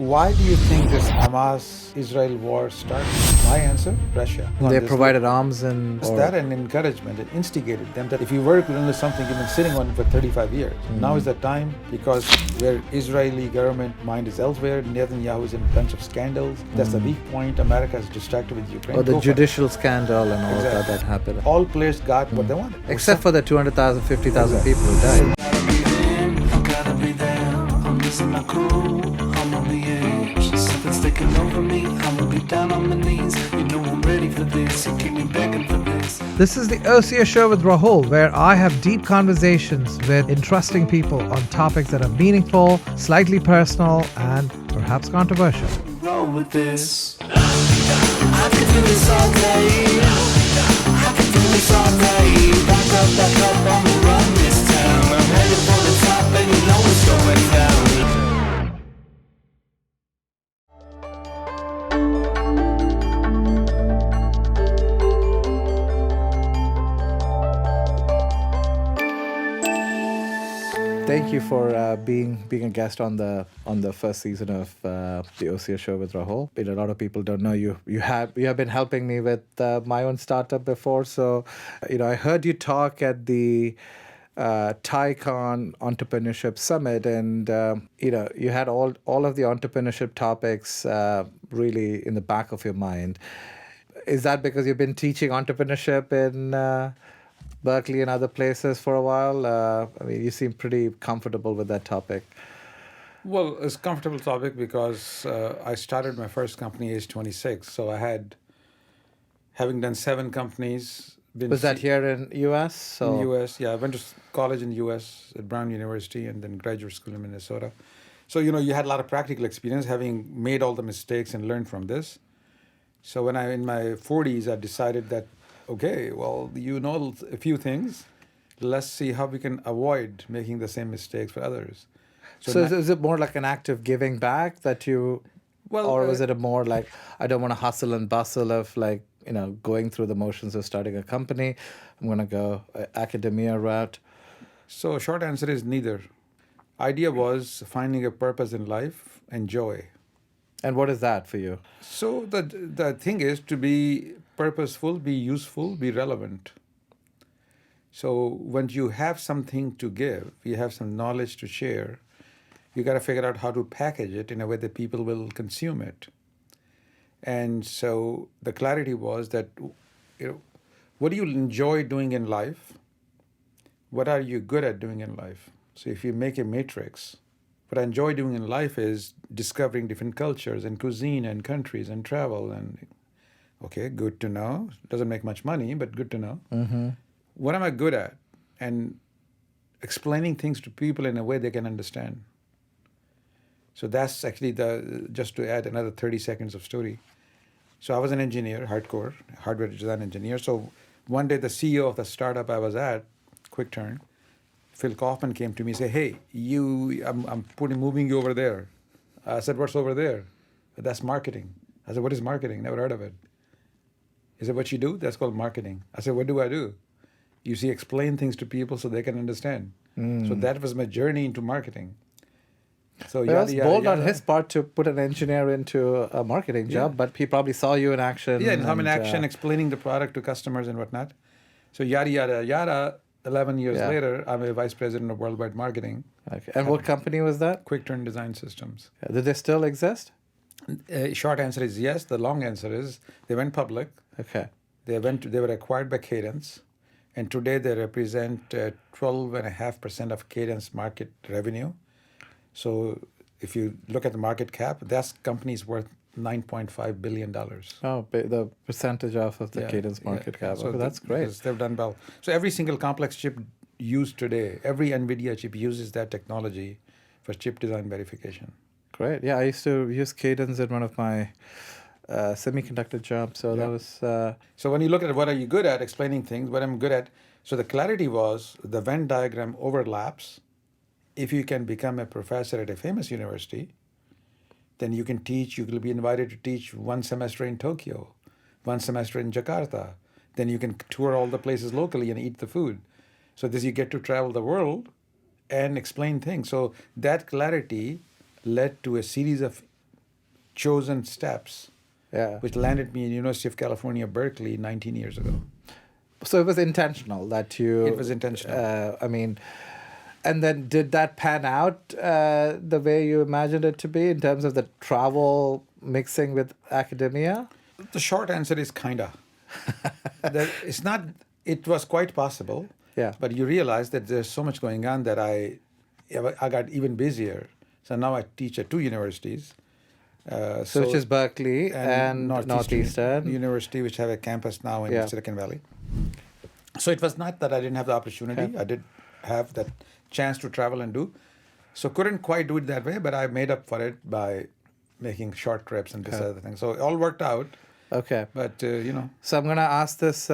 Why do you think this Hamas-Israel war started? My answer, Russia. They provided arms and... It's that and encouragement. It instigated them that if you work on something, you've been sitting on it for 35 years. Now is the time, because where Israeli government mind is elsewhere, Netanyahu is in a bunch of scandals. That's the weak point. America is distracted with Ukraine. Or the judicial scandal and all of that happened. All players got what they wanted. Except for the 200,000, 50,000 people who died. Taking over me, I'ma be down on my knees. You know I'm ready for this. You keep me begging for this. This is the Ocio show with Rahul, where I have deep conversations with interesting people on topics that are meaningful, slightly personal, and perhaps controversial. Roll with this. I can do this all day. I can do this all day. Back up, I'ma run this town. I'm headed for the top and you know it's going down. Thank you for being a guest on the first season of the Ocio show with Rahul. A lot of people don't know you. You have been helping me with my own startup before. So, I heard you talk at the TaiCon Entrepreneurship Summit, and you had all of the entrepreneurship topics really in the back of your mind. Is that because you've been teaching entrepreneurship in Berkeley and other places for a while? You seem pretty comfortable with that topic. Well, it's a comfortable topic because I started my first company age 26. So I had, having done 7 companies. Was that here in U.S.? So... In U.S., yeah. I went to college in U.S. at Brown University and then graduate school in Minnesota. So, you had a lot of practical experience, having made all the mistakes and learned from this. So when in my 40s, I decided that, okay, well, a few things. Let's see how we can avoid making the same mistakes for others. So is it more like an act of giving back that you... Well, or was it a more like, I don't want to hustle and bustle of like, going through the motions of starting a company. I'm going to go academia route. So short answer is neither. Idea was finding a purpose in life and joy. And what is that for you? So the thing is to be purposeful, be useful, be relevant. So when you have something to give, you have some knowledge to share, you got to figure out how to package it in a way that people will consume it. And so the clarity was that, what do you enjoy doing in life? What are you good at doing in life? So if you make a matrix, what I enjoy doing in life is discovering different cultures and cuisine and countries and travel. And okay, good to know. Doesn't make much money, but good to know. Mm-hmm. What am I good at? And explaining things to people in a way they can understand. So that's actually just to add another 30 seconds of story. So I was an engineer, hardcore, hardware design engineer. So one day the CEO of the startup I was at, Quick Turn, Phil Kaufman, came to me and said, hey, I'm moving you over there. I said, what's over there? That's marketing. I said, what is marketing? Never heard of it. He said, what you do? That's called marketing. I said, what do I do? You see, explain things to people so they can understand. So that was my journey into marketing. So it was bold on his part to put an engineer into a marketing job, but he probably saw you in action. Yeah, and I'm in action, explaining the product to customers and whatnot. So yada, 11 years later, I'm a vice president of worldwide marketing. Okay. And what company was that? Quick Turn Design Systems. Do they still exist? Short answer is yes. The long answer is they went public. Okay. They were acquired by Cadence. And today they represent 12.5% of Cadence market revenue. So if you look at the market cap, that company's worth $9.5 billion. Oh, the percentage off of the Cadence market cap. So that's great. They've done well. So every single complex chip used today, every NVIDIA chip uses that technology for chip design verification. Great. Yeah, I used to use Cadence in one of my semiconductor jobs. So that was... So when you look at what are you good at, explaining things, what I'm good at, so the clarity was the Venn diagram overlaps. If you can become a professor at a famous university, then you can teach, you will be invited to teach 1 semester in Tokyo, 1 semester in Jakarta. Then you can tour all the places locally and eat the food. So this, you get to travel the world and explain things. So that clarity led to a series of chosen steps, Yeah. which landed me in University of California, Berkeley, 19 years ago. So it was intentional that you. It was intentional. I mean, and then did that pan out the way you imagined it to be in terms of the travel mixing with academia? The short answer is kinda. It's not. It was quite possible. Yeah. But you realize that there's so much going on that I got even busier. So now I teach at 2 universities. So which is Berkeley and Northeastern University, which have a campus now in Yeah. Silicon Valley. So it was not that I didn't have the opportunity. Okay. I did have that chance to travel and do. So couldn't quite do it that way, but I made up for it by making short trips and this Okay. other thing. So it all worked out. Okay. But, So I'm going to ask this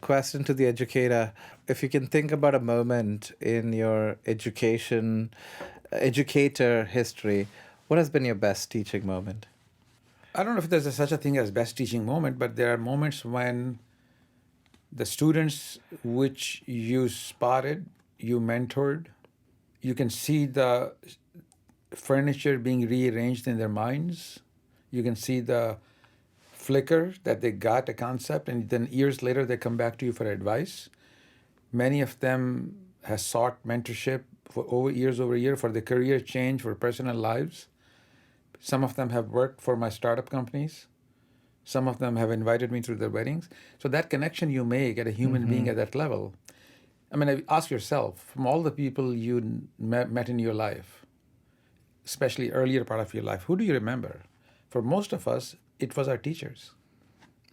question to the educator. If you can think about a moment in your educator history, what has been your best teaching moment? I don't know if there's such a thing as best teaching moment, but there are moments when the students which you spotted, you mentored, you can see the furniture being rearranged in their minds. You can see the flicker that they got a concept, and then years later they come back to you for advice. Many of them have sought mentorship for over year for their career change, for personal lives. Some of them have worked for my startup companies. Some of them have invited me to their weddings. So that connection you make at a human being at that level, I mean, ask yourself, from all the people you met in your life, especially earlier part of your life, who do you remember? For most of us, it was our teachers.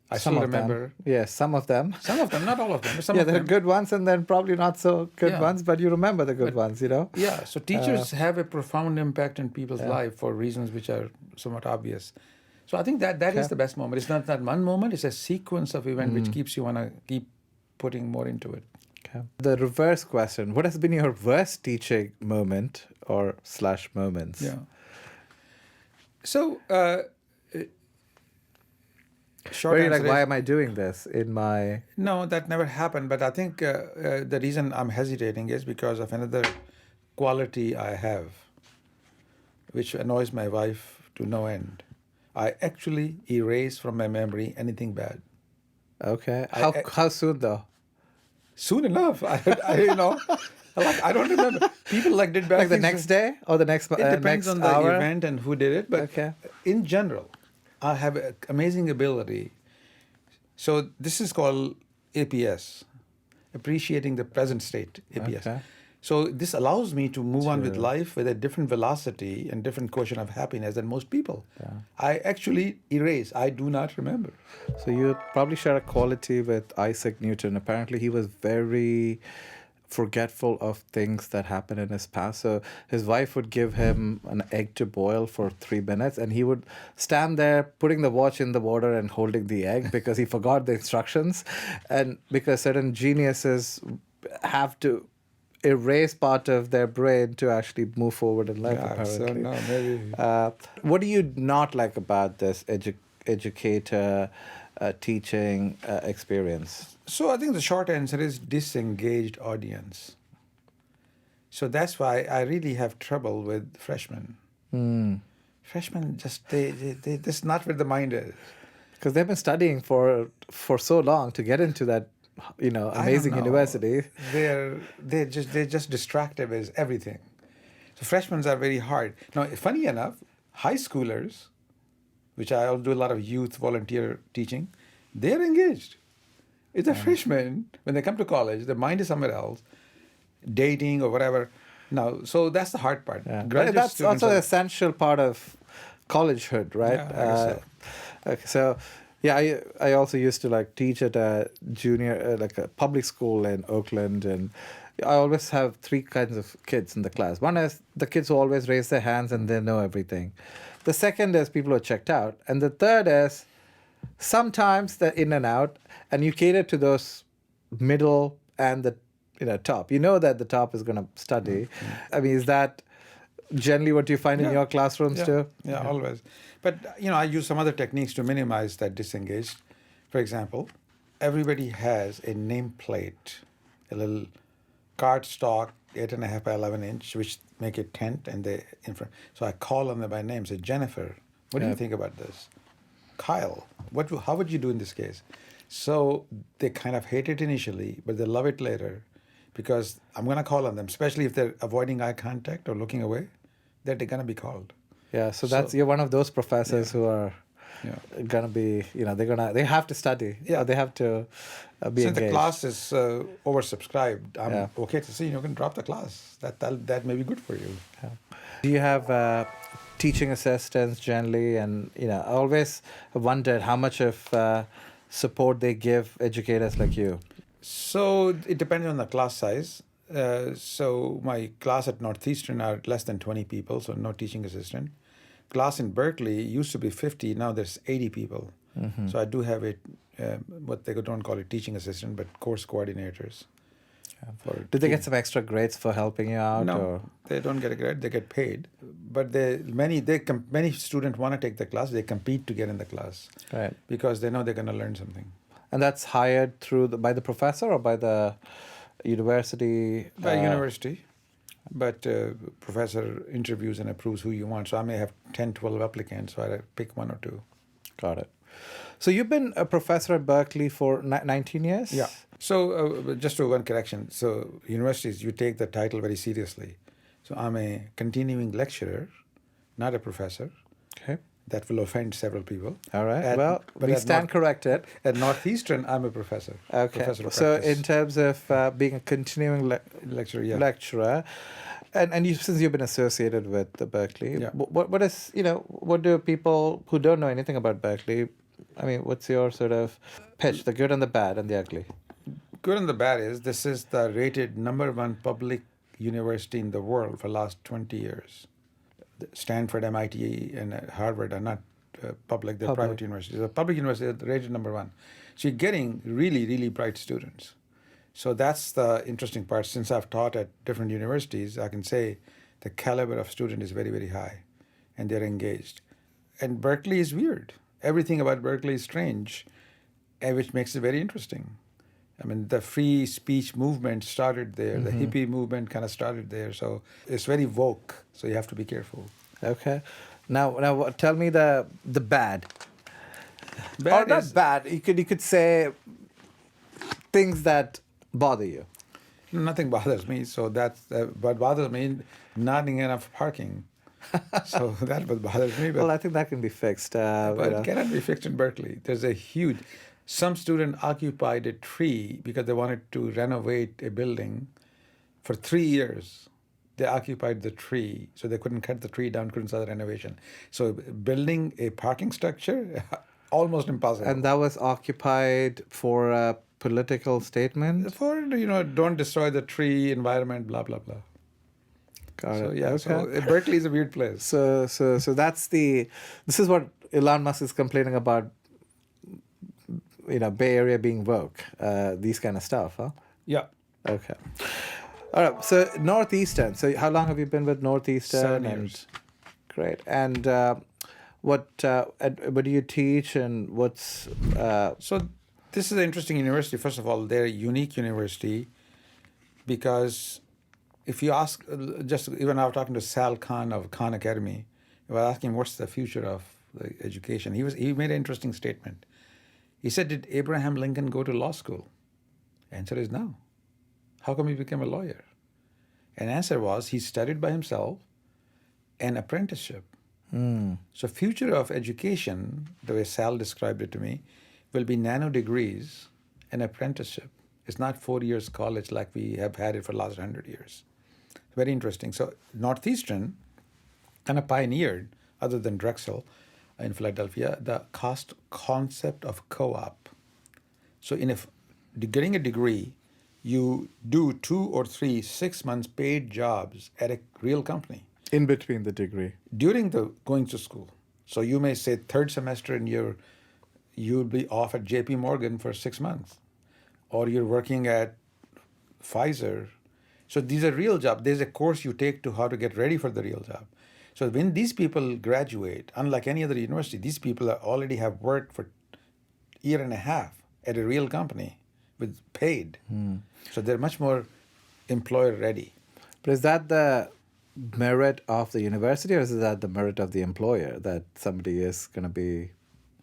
I Some still of them. remember. Yes, some of them. Some of them, not all of them, but some Yeah, of there are them. good ones and then probably not so good Yeah. ones, but you remember the good ones, you know? Yeah, so teachers have a profound impact in people's life for reasons which are somewhat obvious. So I think that is the best moment. It's not that one moment, it's a sequence of events which keeps you want to keep putting more into it. Okay. The reverse question, what has been your worst teaching moment or / moments? Yeah. So, short Where you're like, answer why is, am I doing this in my... no, that never happened. But I think the reason I'm hesitating is because of another quality I have, which annoys my wife to no end. I actually erase from my memory anything bad. Okay. How soon though? Soon enough, I I don't remember. People did bad Like the things. next day or the next It depends next on the hour? event and who did it, but Okay. in general, I have an amazing ability. So this is called APS, appreciating the present state, APS. Okay. So this allows me to move on with life with a different velocity and different quotient of happiness than most people. Yeah. I actually erase. I do not remember. So you probably share a quality with Isaac Newton. Apparently he was very forgetful of things that happened in his past. So his wife would give him an egg to boil for 3 minutes and he would stand there putting the watch in the water and holding the egg because he forgot the instructions. And because certain geniuses have to erase part of their brain to actually move forward in life, apparently. So no, maybe. What do you not like about this educator teaching experience? So I think the short answer is disengaged audience. So that's why I really have trouble with freshmen. Freshmen they just not where the mind is. Because they've been studying for so long to get into that, I don't amazing know. university. They're just distracted as everything. So freshmen are very hard. Now, funny enough, high schoolers, which I do a lot of youth volunteer teaching, they're engaged. It's a freshman, when they come to college, their mind is somewhere else, dating or whatever. Now, so that's the hard part. Yeah. Graduate That's students also an are- essential part of collegehood, right? Yeah, I guess so. Okay, so yeah, I also used to teach at a junior, a public school in Oakland, and I always have 3 kinds of kids in the class. One is the kids who always raise their hands and they know everything. The second is people who are checked out, and the third is sometimes they're in and out, and you cater to those middle and the top. You know that the top is going to study. I mean, is that generally what you find in your classrooms too? Yeah, always. But, I use some other techniques to minimize that disengaged. For example, everybody has a nameplate, a little cardstock 8.5 by 11 inch, which make a tent, and they so I call on them by name, say, Jennifer, what do you think about this? Kyle, how would you do in this case? So they kind of hate it initially, but they love it later, because I'm going to call on them, especially if they're avoiding eye contact or looking away, they're going to be called. Yeah, so you're one of those professors who are gonna be, they have to study. Yeah. They have to be Since engaged. the class is oversubscribed, I'm okay to say, you can drop the class. That may be good for you. Yeah. Do you have teaching assistants generally? And I always wondered how much of support they give educators like you. So it depends on the class size. So my class at Northeastern are less than 20 people, so no teaching assistant. Class in Berkeley used to be 50, now there's 80 people. Mm-hmm. So I do have what they don't call it teaching assistant, but course coordinators. Do they get some extra grades for helping you out? No, or? they don't get a grade, they get paid. But many students want to take the class, they compete to get in the class. Right. Because they know they're going to learn something. And that's hired by the professor or by the university? By university. But professor interviews and approves who you want. So I may have 10, 12 applicants, so I pick one or two. Got it. So you've been a professor at Berkeley for 19 years? Yeah. So just to one correction. So universities, you take the title very seriously. So I'm a continuing lecturer, not a professor. Okay. That will offend several people. All right. We stand corrected. At Northeastern, I'm a professor. Okay. Professor of so practice. In terms of being a continuing lecturer, and since you've been associated with the Berkeley, what do people who don't know anything about Berkeley, what's your sort of pitch, the good and the bad and the ugly? Good and the bad is this is the rated #1 public university in the world for the last 20 years. Stanford, MIT, and Harvard are not public, they're private universities. The public university is rated #1. So you're getting really, really bright students. So that's the interesting part. Since I've taught at different universities, I can say the caliber of student is very, very high, and they're engaged. And Berkeley is weird. Everything about Berkeley is strange, which makes it very interesting. The free speech movement started there. The hippie movement kind of started there. So it's very woke. So you have to be careful. Okay. Now tell me the bad. Bad not is, bad. You could say things that bother you. Nothing bothers me. So that's what bothers me, not enough parking. So that what bothers me. But, Well, I think that can be fixed. but it cannot be fixed in Berkeley. There's a huge... Some student occupied a tree because they wanted to renovate a building for 3 years. They occupied the tree, so they couldn't cut the tree down, couldn't start the renovation. So building a parking structure, almost impossible. And that was occupied for a political statement? For, don't destroy the tree, environment, blah, blah, blah. Got So, it. yeah, Okay. so Berkeley is a weird place. So this is what Elon Musk is complaining about, Bay Area being woke, these kind of stuff, huh? Yeah. Okay. All right. So Northeastern. So how long have you been with Northeastern? 7 years. Great. And what do you teach, and what's? So this is an interesting university. First of all, they're a unique university because if you ask, even I was talking to Sal Khan of Khan Academy, I was asking what's the future of the education. He made an interesting statement. He said, did Abraham Lincoln go to law school? Answer is no. How come he became a lawyer? And answer was he studied by himself, an apprenticeship. So future of education, the way Sal described it to me, will be nano degrees and apprenticeship. It's not 4 years college like we have had it for the last 100 years. Very interesting. So Northeastern kind of pioneered, other than Drexel in Philadelphia, the concept of co-op. So getting a degree, you do 2 or 3 6 months paid jobs at a real company. In between the degree. During the going to school. So you may say third semester and you'll be off at JP Morgan for 6 months. Or you're working at Pfizer. So these are real jobs. There's a course you take to how to get ready for the real job. So when these people graduate, unlike any other university, these people already have worked for 1.5 years at a real company with paid. So they're much more employer ready. But is that the merit of the university, or is that the merit of the employer that somebody is going to be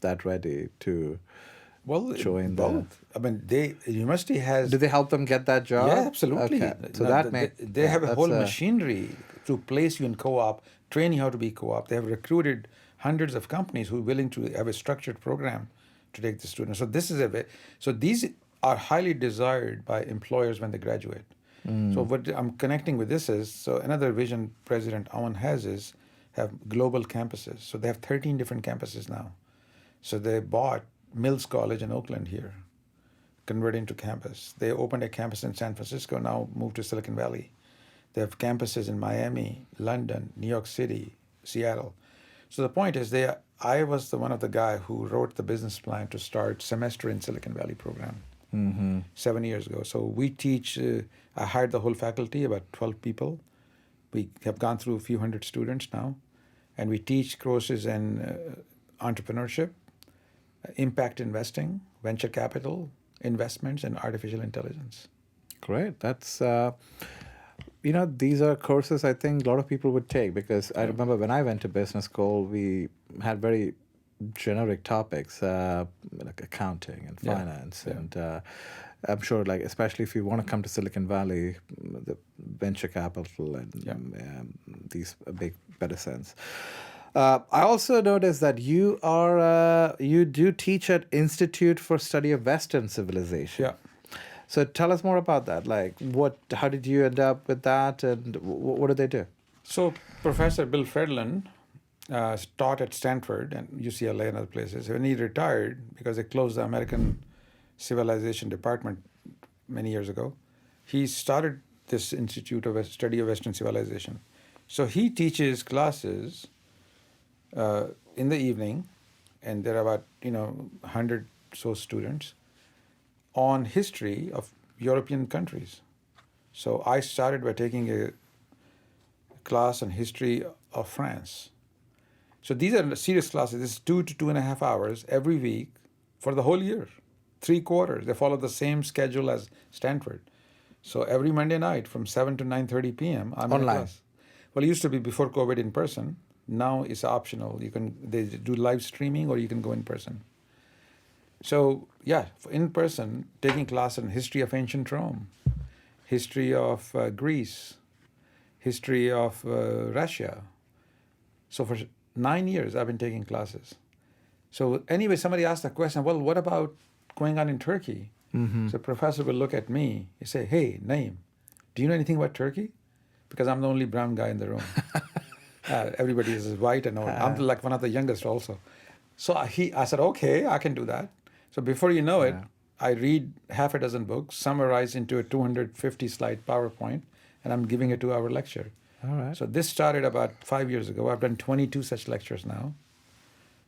that ready to Well, join both. I mean, the university has. Do they help them get that job? Yeah, absolutely. Okay. So No, that they, may they have a that's whole machinery to place you in co-op, train you how to be co-op. They have recruited hundreds of companies who are willing to have a structured program to take the students. So this is so these are highly desired by employers when they graduate. So what I'm connecting with this is, so another vision President Owen has is have global campuses. So they have 13 different campuses now. So they bought Mills College in Oakland here, converted into campus. They opened a campus in San Francisco, now moved to Silicon Valley. They have campuses in Miami, London, New York City, Seattle. So the point is, I was one of the guy who wrote the business plan to start semester in Silicon Valley program 7 years ago. So we teach, I hired the whole faculty, about 12 people. We have gone through a few hundred students now, and we teach courses in entrepreneurship, impact investing, venture capital, investments, and artificial intelligence. Great. That's, these are courses I think a lot of people would take, because I remember when I went to business school, we had very generic topics like accounting and finance. And I'm sure, like, especially if you want to come to Silicon Valley, the venture capital and these make better sense. I also noticed that you do teach at Institute for Study of Western Civilization. Yeah. So tell us more about that. Like, how did you end up with that, and what do they do? So Professor Bill Fredlin taught at Stanford and UCLA and other places. When he retired, because they closed the American Civilization Department many years ago, he started this Institute of Study of Western Civilization. So he teaches classes in the evening, and there are about 100 so students on history of European countries. So I started by taking a class on history of France. So these are serious classes. This is 2 to 2.5 hours every week for the whole year, 3 quarters. They follow the same schedule as Stanford. So every Monday night from 7 to 9:30 p.m. I'm in Online. class. Well, it used to be before COVID in person. Now it's optional. They do live streaming, or you can go in person. So yeah, in person, taking class on history of ancient Rome, history of Greece, history of Russia. So for 9 years, I've been taking classes. So anyway, somebody asked the question, well, what about going on in Turkey? So professor will look at me, he say, hey, Naeem, do you know anything about Turkey? Because I'm the only brown guy in the room. Everybody is white and old. I'm like one of the youngest also. So I said, okay, I can do that. So before you know it, I read half a dozen books, summarized into a 250-slide PowerPoint, and I'm giving a 2-hour lecture. All right. So this started about 5 years ago. I've done 22 such lectures now.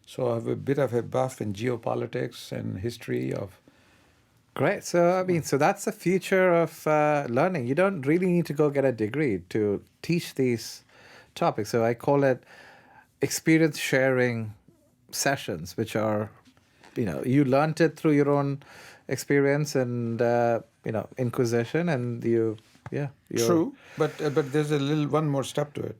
So I have a bit of a buff in geopolitics and history of... Great. So, so that's the future of learning. You don't really need to go get a degree to teach these topics. So I call it experience sharing sessions, which are, you learned it through your own experience and, inquisition, and you're... True, but there's one more step to it.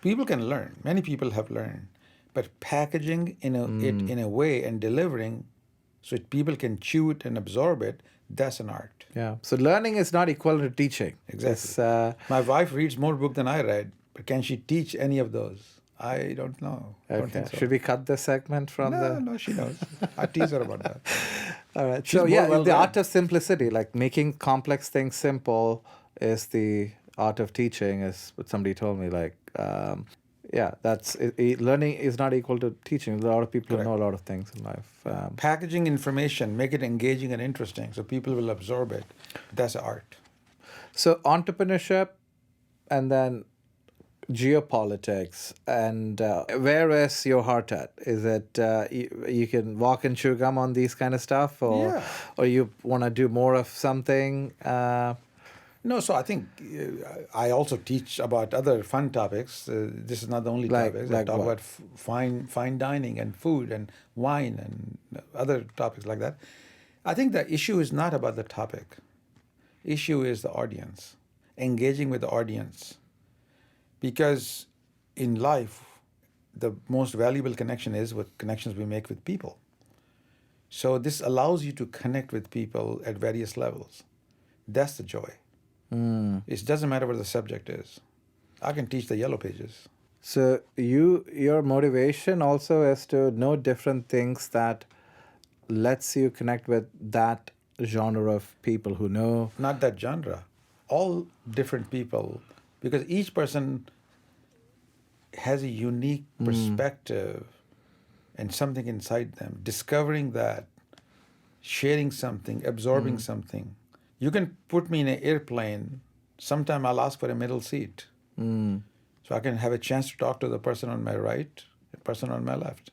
People can learn. Many people have learned. But packaging it in a way and delivering so people can chew it and absorb it, that's an art. Yeah. So learning is not equal to teaching. Exactly. My wife reads more books than I read, but can she teach any of those? I don't know. Okay. Don't think so. Should we cut this segment from No, she knows. I tease her about that. All right. She's So more well the read. art of simplicity, like making complex things simple, is the art of teaching, is what somebody told me. Like, learning is not equal to teaching. A lot of people know a lot of things in life. Packaging information, make it engaging and interesting so people will absorb it. That's art. So entrepreneurship, and then geopolitics, and where is your heart at? Is it you can walk and chew gum on these kind of stuff, or you want to do more of something? No, so I think I also teach about other fun topics. This is not the only topics. I talk about fine dining and food and wine and other topics like that. I think the issue is not about the topic. Issue is the audience. engaging with the audience. Because in life, the most valuable connection is what connections we make with people. So this allows you to connect with people at various levels. That's the joy. It doesn't matter what the subject is. I can teach the yellow pages. So your motivation also is to know different things that lets you connect with that genre of people who know. Not that genre. All different people, because each person has a unique perspective and something inside them. Discovering that, sharing something, absorbing something. You can put me in an airplane. Sometime I'll ask for a middle seat. So I can have a chance to talk to the person on my right, the person on my left.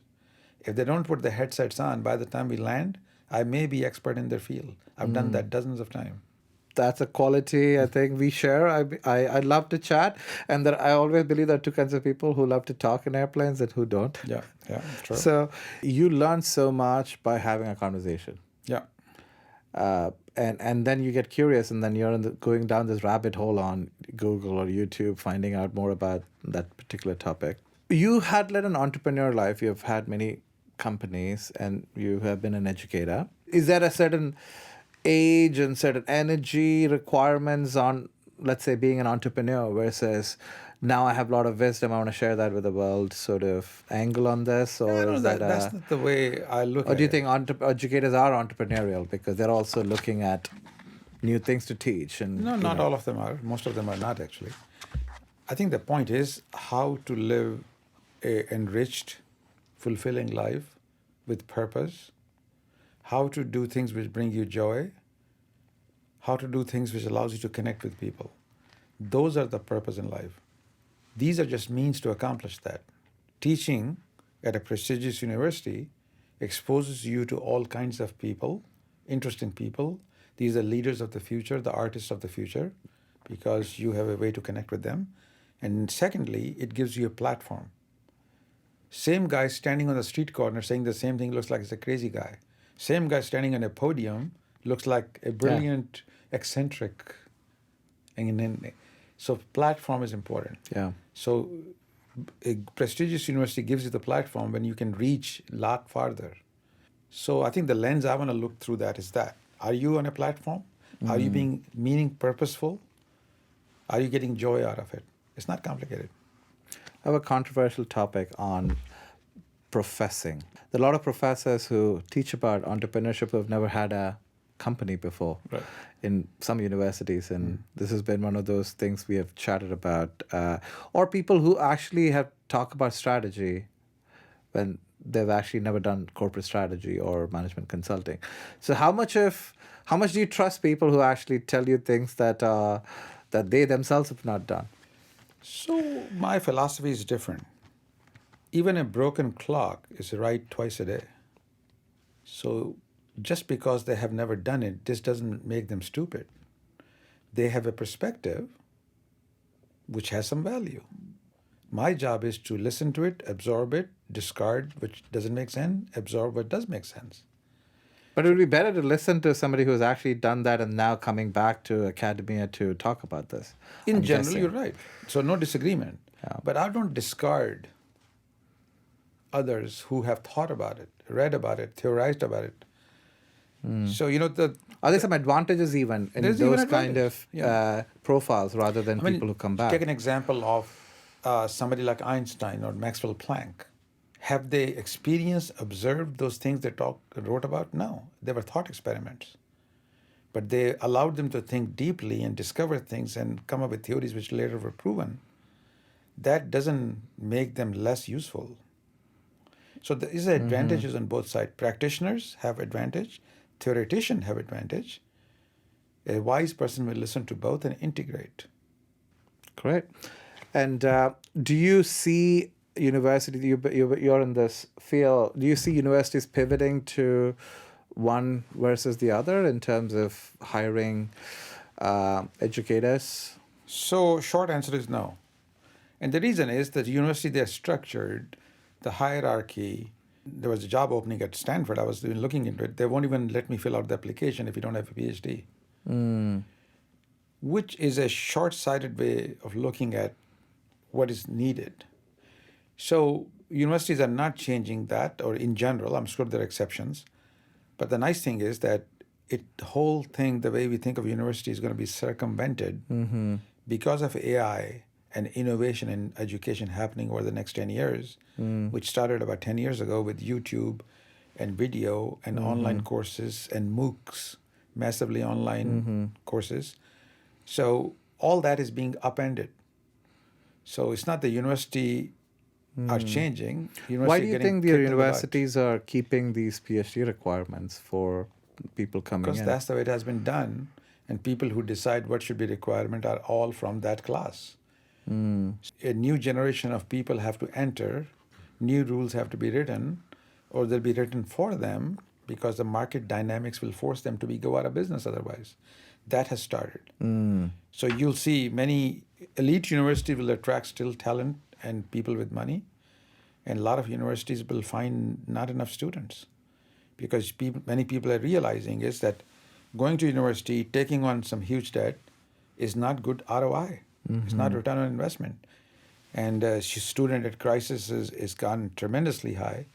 If they don't put the headsets on, by the time we land, I may be expert in their field. I've done that dozens of times. That's a quality I think we share. I love to chat, and that I always believe there are two kinds of people who love to talk in airplanes and who don't. Yeah, true. So you learn so much by having a conversation. Yeah. And then you get curious, and then you're going down this rabbit hole on Google or YouTube, finding out more about that particular topic. You had led an entrepreneur life. You've had many companies, and you have been an educator. Is there a certain age and certain energy requirements on, let's say, being an entrepreneur versus now I have a lot of wisdom, I want to share that with the world sort of angle on this? Or No, is that's not the way I look at it. or do you think educators are entrepreneurial because they're also looking at new things to teach? And No, not all of them are. Most of them are not, actually. I think the point is how to live a enriched, fulfilling life with purpose, how to do things which bring you joy, how to do things which allows you to connect with people. Those are the purpose in life. These are just means to accomplish that. Teaching at a prestigious university exposes you to all kinds of people, interesting people. These are leaders of the future, the artists of the future, because you have a way to connect with them. And secondly, it gives you a platform. Same guy standing on the street corner saying the same thing looks like he's a crazy guy. Same guy standing on a podium looks like a brilliant, eccentric. So platform is important. Yeah. So a prestigious university gives you the platform when you can reach a lot farther. So I think the lens I want to look through that is that. Are you on a platform? Are you being purposeful? Are you getting joy out of it? It's not complicated. I have a controversial topic on professing. There are a lot of professors who teach about entrepreneurship who have never had a company before in some universities, and this has been one of those things we have chatted about. Or people who actually have talked about strategy when they've actually never done corporate strategy or management consulting. So how much do you trust people who actually tell you things that that they themselves have not done? So my philosophy is different. Even a broken clock is right twice a day. So just because they have never done it, this doesn't make them stupid. They have a perspective which has some value. My job is to listen to it, absorb it, discard which doesn't make sense, absorb what does make sense. But it would be better to listen to somebody who's actually done that and now coming back to academia to talk about this. In I'm general, guessing. you're right. So no disagreement. Yeah. But I don't discard others who have thought about it, read about it, theorized about it. So, Are there some advantages even in There's even those kind of profiles rather than people who come back? Take an example of somebody like Einstein or Maxwell Planck. Have they experienced, observed those things they wrote about? No, they were thought experiments. But they allowed them to think deeply and discover things and come up with theories which later were proven. That doesn't make them less useful. So there is advantages on both sides. Practitioners have advantage. Theoreticians have advantage. A wise person will listen to both and integrate. Great. And do you see university, you're in this field, do you see universities pivoting to one versus the other in terms of hiring educators? So short answer is no. And the reason is that university, they're structured, the hierarchy. There was a job opening at Stanford. I was looking into it. They won't even let me fill out the application if you don't have a PhD. which is a short-sighted way of looking at what is needed. So universities are not changing that, or in general, I'm sure there are exceptions. But the nice thing is that the whole thing, the way we think of university, is going to be circumvented because of AI and innovation in education happening over the next 10 years, which started about 10 years ago with YouTube and video and online courses and MOOCs, massively online courses. So all that is being upended. So it's not the university are changing. Why do you think the the universities are keeping these PhD requirements for people coming Because in? that's the way it has been done. And people who decide what should be requirement are all from that class. A new generation of people have to enter, new rules have to be written, or they'll be written for them because the market dynamics will force them to go out of business otherwise. That has started. So you'll see many elite universities will attract still talent and people with money, and a lot of universities will find not enough students because many people are realizing is that going to university, taking on some huge debt is not good ROI. It's not return on investment. And student debt crisis is gone tremendously high.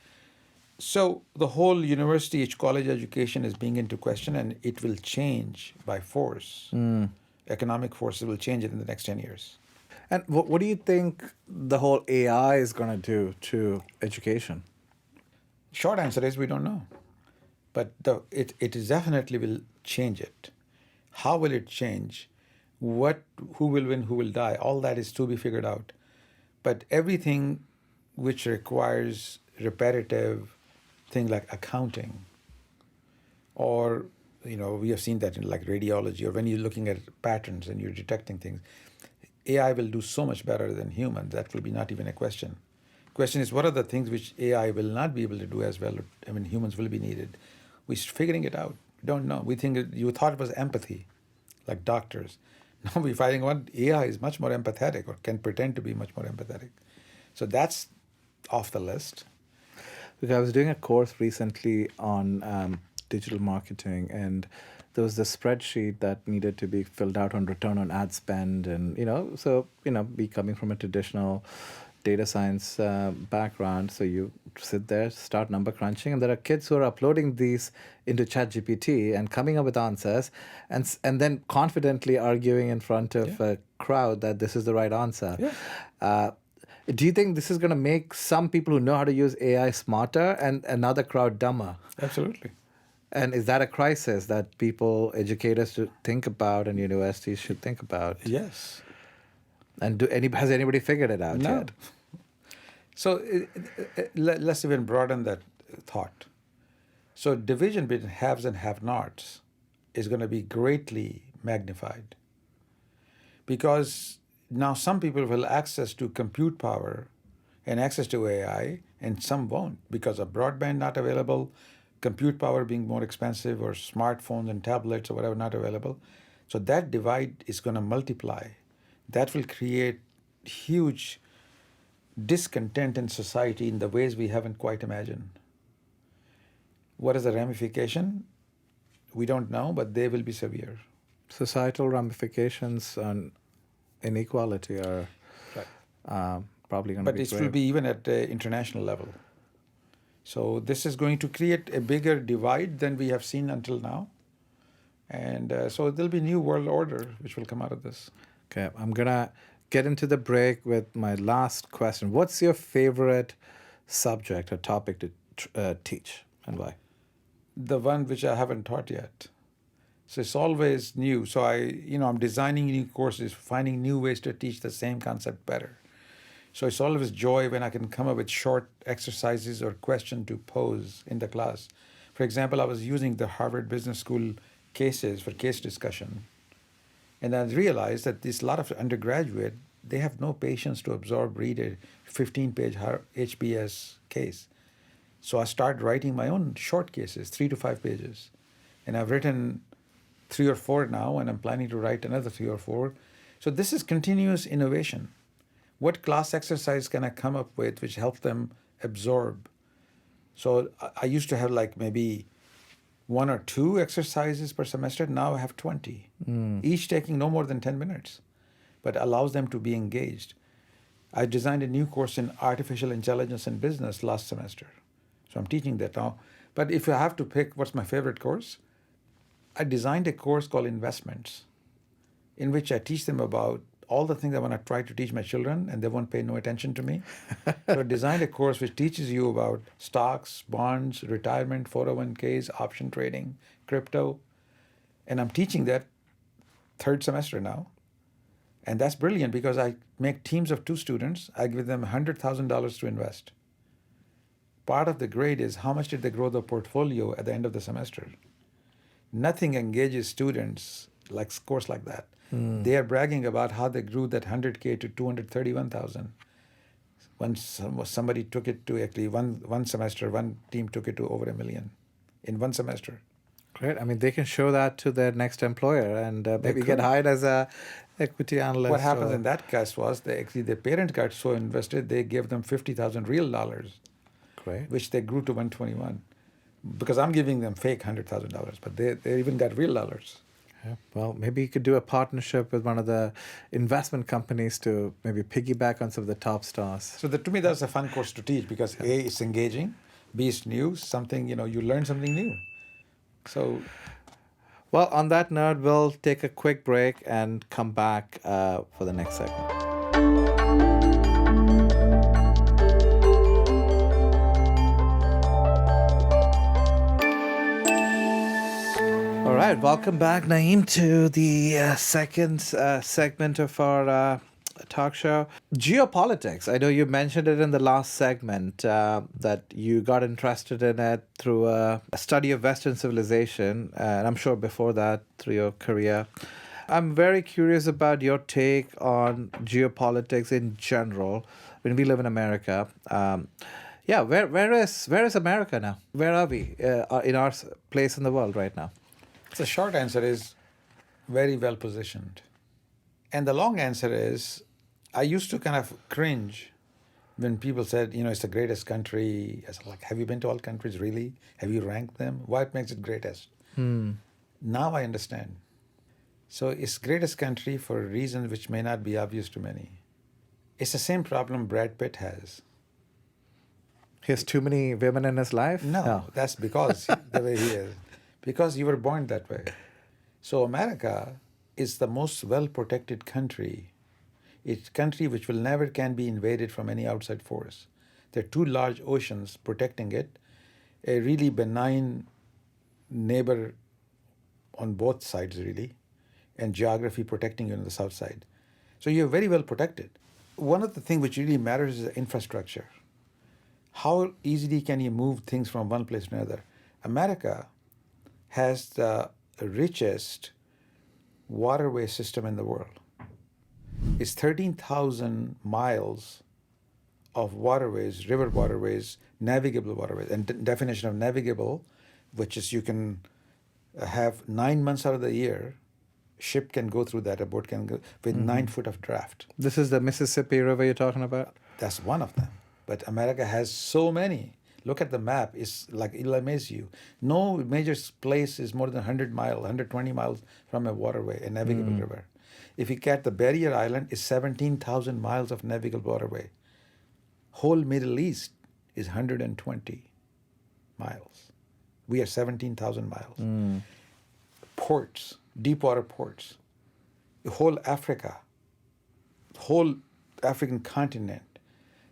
So the whole university, college education is being into question, and it will change by force. Economic forces will change it in the next 10 years. And what do you think the whole AI is going to do to education? Short answer is we don't know. But it is definitely will change it. How will it change? Who will win, who will die? All that is to be figured out. But everything which requires repetitive thing like accounting, or we have seen that in like radiology, or when you're looking at patterns and you're detecting things, AI will do so much better than humans. That will be not even a question. Question is, what are the things which AI will not be able to do as well? I mean, humans will be needed. We're figuring it out. We don't know. We think you thought it was empathy, like doctors. Now we're finding out AI is much more empathetic, or can pretend to be much more empathetic. So that's off the list. Because I was doing a course recently on digital marketing, and there was this spreadsheet that needed to be filled out on return on ad spend, and be coming from a traditional data science background, so you sit there, start number crunching, and there are kids who are uploading these into ChatGPT and coming up with answers, and then confidently arguing in front of a crowd that this is the right answer. Do you think this is going to make some people who know how to use AI smarter and another crowd dumber? Absolutely. And is that a crisis that people, educators, should think about and universities should think about? Yes. And has anybody figured it out yet? So let's even broaden that thought. So division between haves and have-nots is going to be greatly magnified, because now some people will have access to compute power and access to AI, and some won't because of broadband not available, compute power being more expensive, or smartphones and tablets or whatever not available. So that divide is going to multiply. That will create huge discontent in society in the ways we haven't quite imagined. What is the ramification? We don't know, but they will be severe. Societal ramifications on inequality are probably going to be But it will be even at the international level. So this is going to create a bigger divide than we have seen until now. And so there'll be new world order which will come out of this. Okay, I'm going to get into the break with my last question. What's your favorite subject or topic to teach, and why? The one which I haven't taught yet. So it's always new. So I'm designing new courses, finding new ways to teach the same concept better. So it's always joy when I can come up with short exercises or question to pose in the class. For example, I was using the Harvard Business School cases for case discussion. And I realized that a lot of undergraduate, they have no patience to read a 15-page HBS case. So I started writing my own short cases, 3 to 5 pages. And I've written 3 or 4 now, and I'm planning to write another 3 or 4. So this is continuous innovation. What class exercise can I come up with which helps them absorb? So I used to have like maybe 1 or 2 exercises per semester. Now I have 20, each taking no more than 10 minutes, but allows them to be engaged. I designed a new course in artificial intelligence and business last semester. So I'm teaching that now. But if I have to pick what's my favorite course, I designed a course called Investments, in which I teach them about all the things I want to try to teach my children, and they won't pay no attention to me. So I designed a course which teaches you about stocks, bonds, retirement, 401ks, option trading, crypto. And I'm teaching that 3rd semester now. And that's brilliant because I make teams of 2 students. I give them $100,000 to invest. Part of the grade is how much did they grow the portfolio at the end of the semester. Nothing engages students like a course like that. They are bragging about how they grew that 100K to 231,000. When somebody took it to actually one semester, one team took it to over $1 million in one semester. Great. I mean, they can show that to their next employer and maybe get hired as a equity analyst. What happened in that case was the parent got so invested, they gave them 50,000 real dollars, Great. which they grew to 121. Because I'm giving them fake $100,000, but they even got real dollars. Yeah. Well, maybe you could do a partnership with one of the investment companies to maybe piggyback on some of the top stars. So to me, that's a fun course to teach because A, it's engaging, B, it's new, something, you learn something new. So, Well, on that note, we'll take a quick break and come back for the next segment. All right, welcome back, Naeem, to the second segment of our talk show. Geopolitics. I know you mentioned it in the last segment that you got interested in it through a study of Western civilization, and I'm sure before that through your career. I'm very curious about your take on geopolitics in general. When we live in America, where is America now? Where are we in our place in the world right now? the short answer is very well positioned. And the long answer is I used to kind of cringe when people said, it's the greatest country. I said, have you been to all countries, really? Have you ranked them? What makes it greatest? Now I understand. So it's greatest country for a reason which may not be obvious to many. It's the same problem Brad Pitt has. He has too many women in his life? No, that's because the way he is. Because you were born that way. So America is the most well-protected country. It's a country which will never can be invaded from any outside force. There are 2 large oceans protecting it, a really benign neighbor on both sides, really, and geography protecting you on the south side. So you're very well protected. One of the things which really matters is the infrastructure. How easily can you move things from one place to another? America has the richest waterway system in the world. It's 13,000 miles of waterways, river waterways, navigable waterways. And definition of navigable, which is you can have 9 months out of the year, ship can go through that, a boat can go with 9 foot of draft. This is the Mississippi River you're talking about? That's one of them. But America has so many. Look at the map. It'll amaze you. No major place is more than 100 miles, 120 miles from a waterway, a navigable river. If you get the Barrier Island, it's 17,000 miles of navigable waterway. Whole Middle East is 120 miles. We are 17,000 miles. Ports, deep water ports. The whole Africa, whole African continent.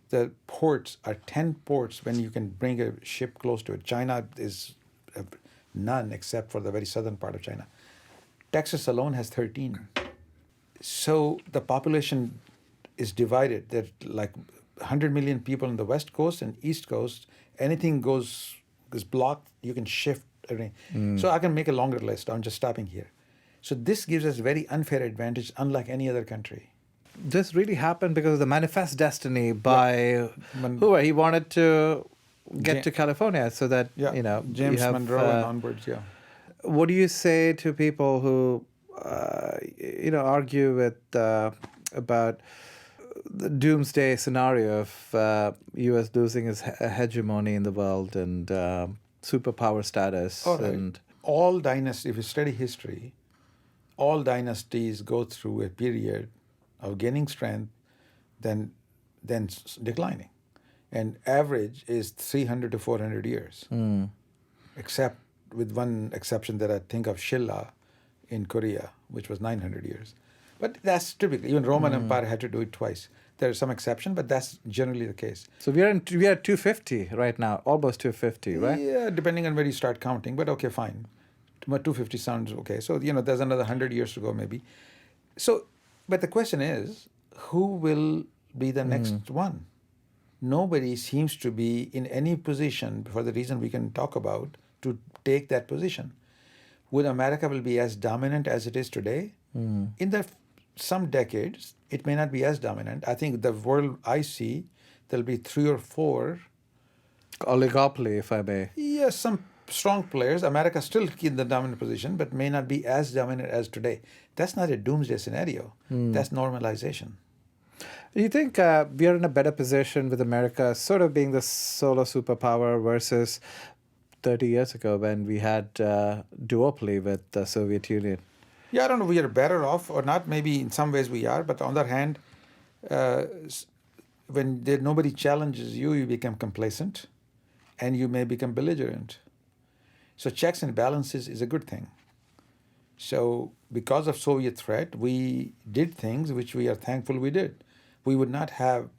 The ports are 10 ports when you can bring a ship close to it. China is none except for the very southern part of China. Texas alone has 13. So the population is divided. There are 100 million people on the west coast and east coast. Anything is blocked, you can shift everything. So I can make a longer list. I'm just stopping here. So this gives us very unfair advantage, unlike any other country. This really happened because of the manifest destiny by Hoover. He wanted to get to California so that, James you have, Monroe and onwards, What do you say to people who, argue with about the doomsday scenario of U.S. losing its hegemony in the world and superpower status? All right. And all dynasties, if you study history, all dynasties go through a period of gaining strength, then declining. And average is 300 to 400 years, except with one exception that I think of, Shilla in Korea, which was 900 years. But that's typical. Even Roman Empire had to do it twice. There are some exceptions, but that's generally the case. So we are at 250 right now, almost 250, right? Yeah, depending on where you start counting, but okay, fine. But 250 sounds okay. So, there's another 100 years to go maybe. So, but the question is, who will be the next one? Nobody seems to be in any position, for the reason we can talk about, to take that position. Would America will be as dominant as it is today? In some decades, it may not be as dominant. I think the world I see, there'll be 3 or 4. Oligopoly, if I may. Yes, some strong players. America still in the dominant position, but may not be as dominant as today. That's not a doomsday scenario. That's normalization. Do you think we are in a better position with America sort of being the solo superpower versus 30 years ago when we had duopoly with the Soviet Union? Yeah, I don't know if we are better off or not. Maybe in some ways we are, but on the other hand, when nobody challenges you, you become complacent and you may become belligerent. So checks and balances is a good thing. So because of Soviet threat, we did things which we are thankful we did. We would not have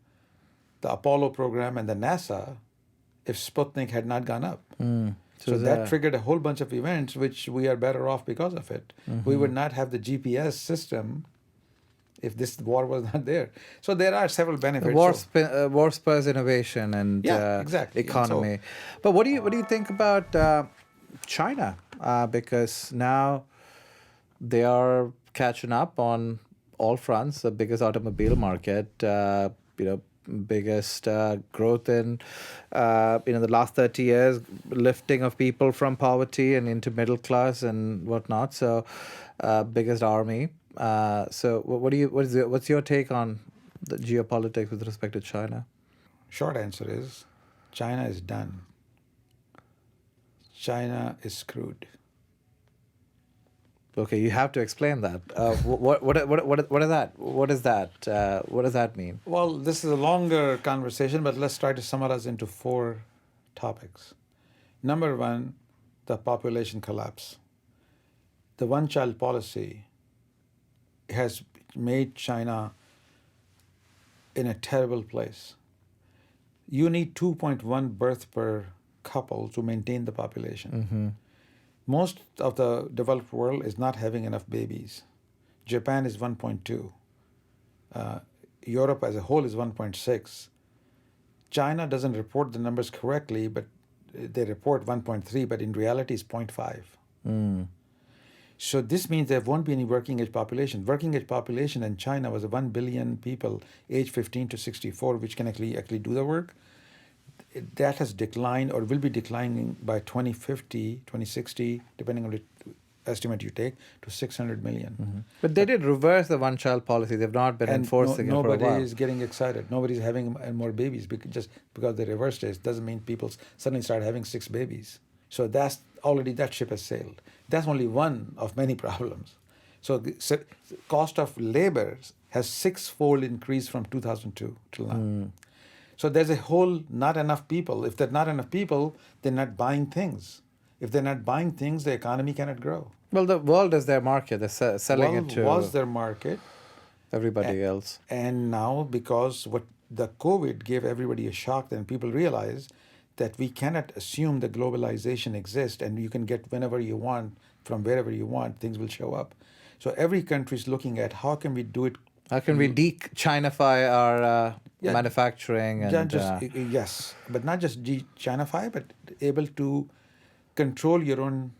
the Apollo program and the NASA if Sputnik had not gone up. So that triggered a whole bunch of events which we are better off because of it. We would not have the GPS system if this war was not there. So there are several benefits. War spurs innovation and exactly. economy. But what do you think about China? Because now they are catching up on all fronts. The biggest automobile market, biggest growth in the last 30 years, lifting of people from poverty and into middle class and whatnot. So biggest army. So what's your take on the geopolitics with respect to China? Short answer is China is done. China is screwed. Okay, you have to explain that. What is that? What is that? What does that mean? Well, this is a longer conversation, but let's try to summarize into 4 topics. Number 1, the population collapse. The one-child policy has made China in a terrible place. You need 2.1 births per couple to maintain the population. Most of the developed world is not having enough babies. Japan is 1.2. Europe as a whole is 1.6. China doesn't report the numbers correctly, but they report 1.3, but in reality it's 0.5. So this means there won't be any working age population. Working age population in China was 1 billion people aged 15 to 64, which can actually do the work. That has declined or will be declining by 2050, 2060, depending on the estimate you take, to 600 million. But they did reverse the one-child policy. They've not been enforcing it for a while. Nobody is getting excited. Nobody's having more babies just because they reversed it. Doesn't mean people suddenly start having 6 babies. So that ship has sailed. That's only one of many problems. So the cost of labor has 6-fold increased from 2002 till now. So there's a whole not enough people. If there are not enough people, they're not buying things. If they're not buying things, the economy cannot grow. Well, the world is their market. They're selling it to was their market. Everybody else. And now, because what the COVID gave everybody a shock, then people realize that we cannot assume that globalization exists and you can get whenever you want, from wherever you want, things will show up. So every country is looking at how can we do it. How can we de-Chinify our manufacturing? And yes, but not just de-Chinify, but able to control your own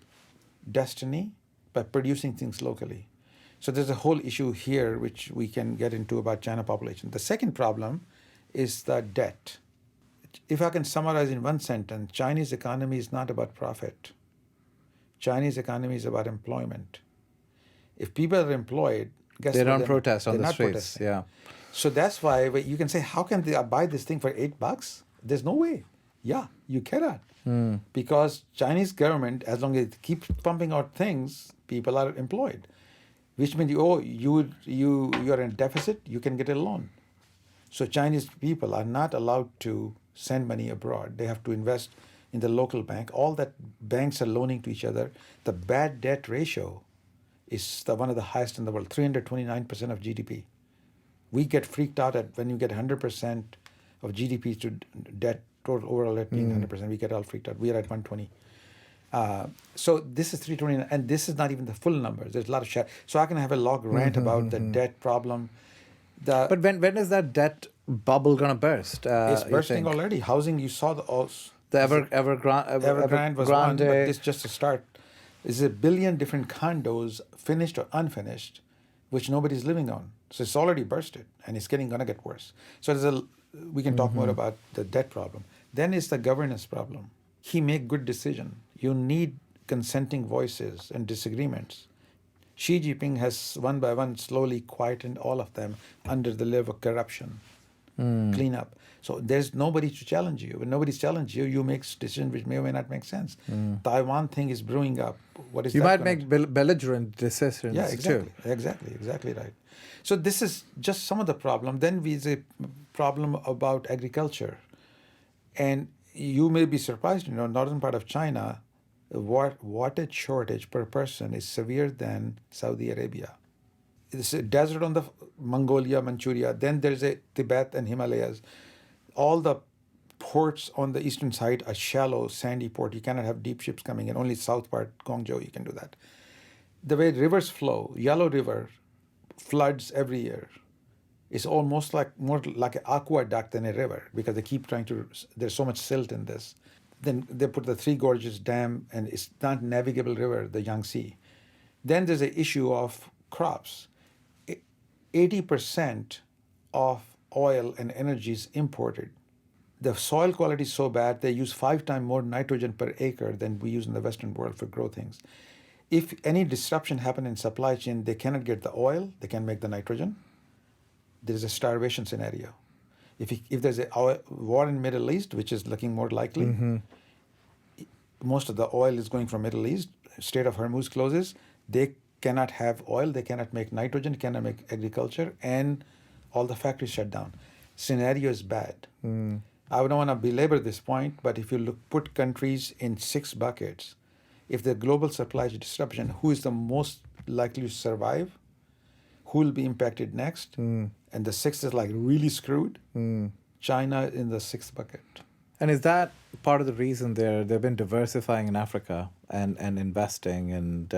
destiny by producing things locally. So there's a whole issue here which we can get into about China population. The second problem is the debt. If I can summarize in one sentence, Chinese economy is not about profit. Chinese economy is about employment. If people are employed, guess they what? don't protest on the streets. Protesting. So that's why you can say, how can they buy this thing for $8? There's no way. Yeah, you cannot. Because Chinese government, as long as it keeps pumping out things, people are employed. Which means you're in deficit, you can get a loan. So Chinese people are not allowed to send money abroad. They have to invest in the local bank. All that banks are loaning to each other. The bad debt ratio is one of the highest in the world, 329% of GDP. We get freaked out at when you get 100% of GDP to debt, total overall debt being 100%. We get all freaked out. We are at 120. So this is 329, and this is not even the full numbers. There's a lot of share. So I can have a log rant about the debt problem. But when is that debt bubble gonna burst? It's you bursting think? already. Housing, you saw the Evergrande was one, but this is just a start. There's a billion different condos, finished or unfinished, which nobody's living on. So it's already bursted, and it's gonna get worse. So we can talk more about the debt problem. Then is the governance problem. He make good decision. You need consenting voices and disagreements. Xi Jinping has one by one slowly quietened all of them under the level of corruption, clean up. So there's nobody to challenge you. When nobody's challenged you, you make decisions which may or may not make sense. Taiwan thing is brewing up. What is You that might gonna make belligerent decisions. Yeah, exactly, too. exactly right. So this is just some of the problem. Then there's a problem about agriculture, and you may be surprised. Northern part of China, water shortage per person is severe than Saudi Arabia. It's a desert on the Mongolia, Manchuria. Then there's a Tibet and Himalayas. All the ports on the eastern side are shallow, sandy port. You cannot have deep ships coming in. Only south part, Guangzhou, you can do that. The way rivers flow, Yellow River floods every year. It's almost more like an aqueduct than a river because they keep trying to. There's so much silt in this. Then they put the Three Gorges Dam, and it's not navigable river, the Yangtze. Then there's an issue of crops. 80% of oil and energy is imported. The soil quality is so bad, they use 5 times more nitrogen per acre than we use in the Western world for grow things. If any disruption happen in supply chain, they cannot get the oil, they can't make the nitrogen. There's a starvation scenario. If there's a war in Middle East, which is looking more likely, most of the oil is going from Middle East. Strait of Hormuz closes. They cannot have oil. They cannot make nitrogen. Cannot make agriculture, and all the factories shut down. Scenario is bad. I don't want to belabor this point, but if you put countries in 6 buckets, if the global supply disruption, who is the most likely to survive? Who will be impacted next? And the 6th is like really screwed. China in the 6th bucket. And is that part of the reason they've been diversifying in Africa and investing and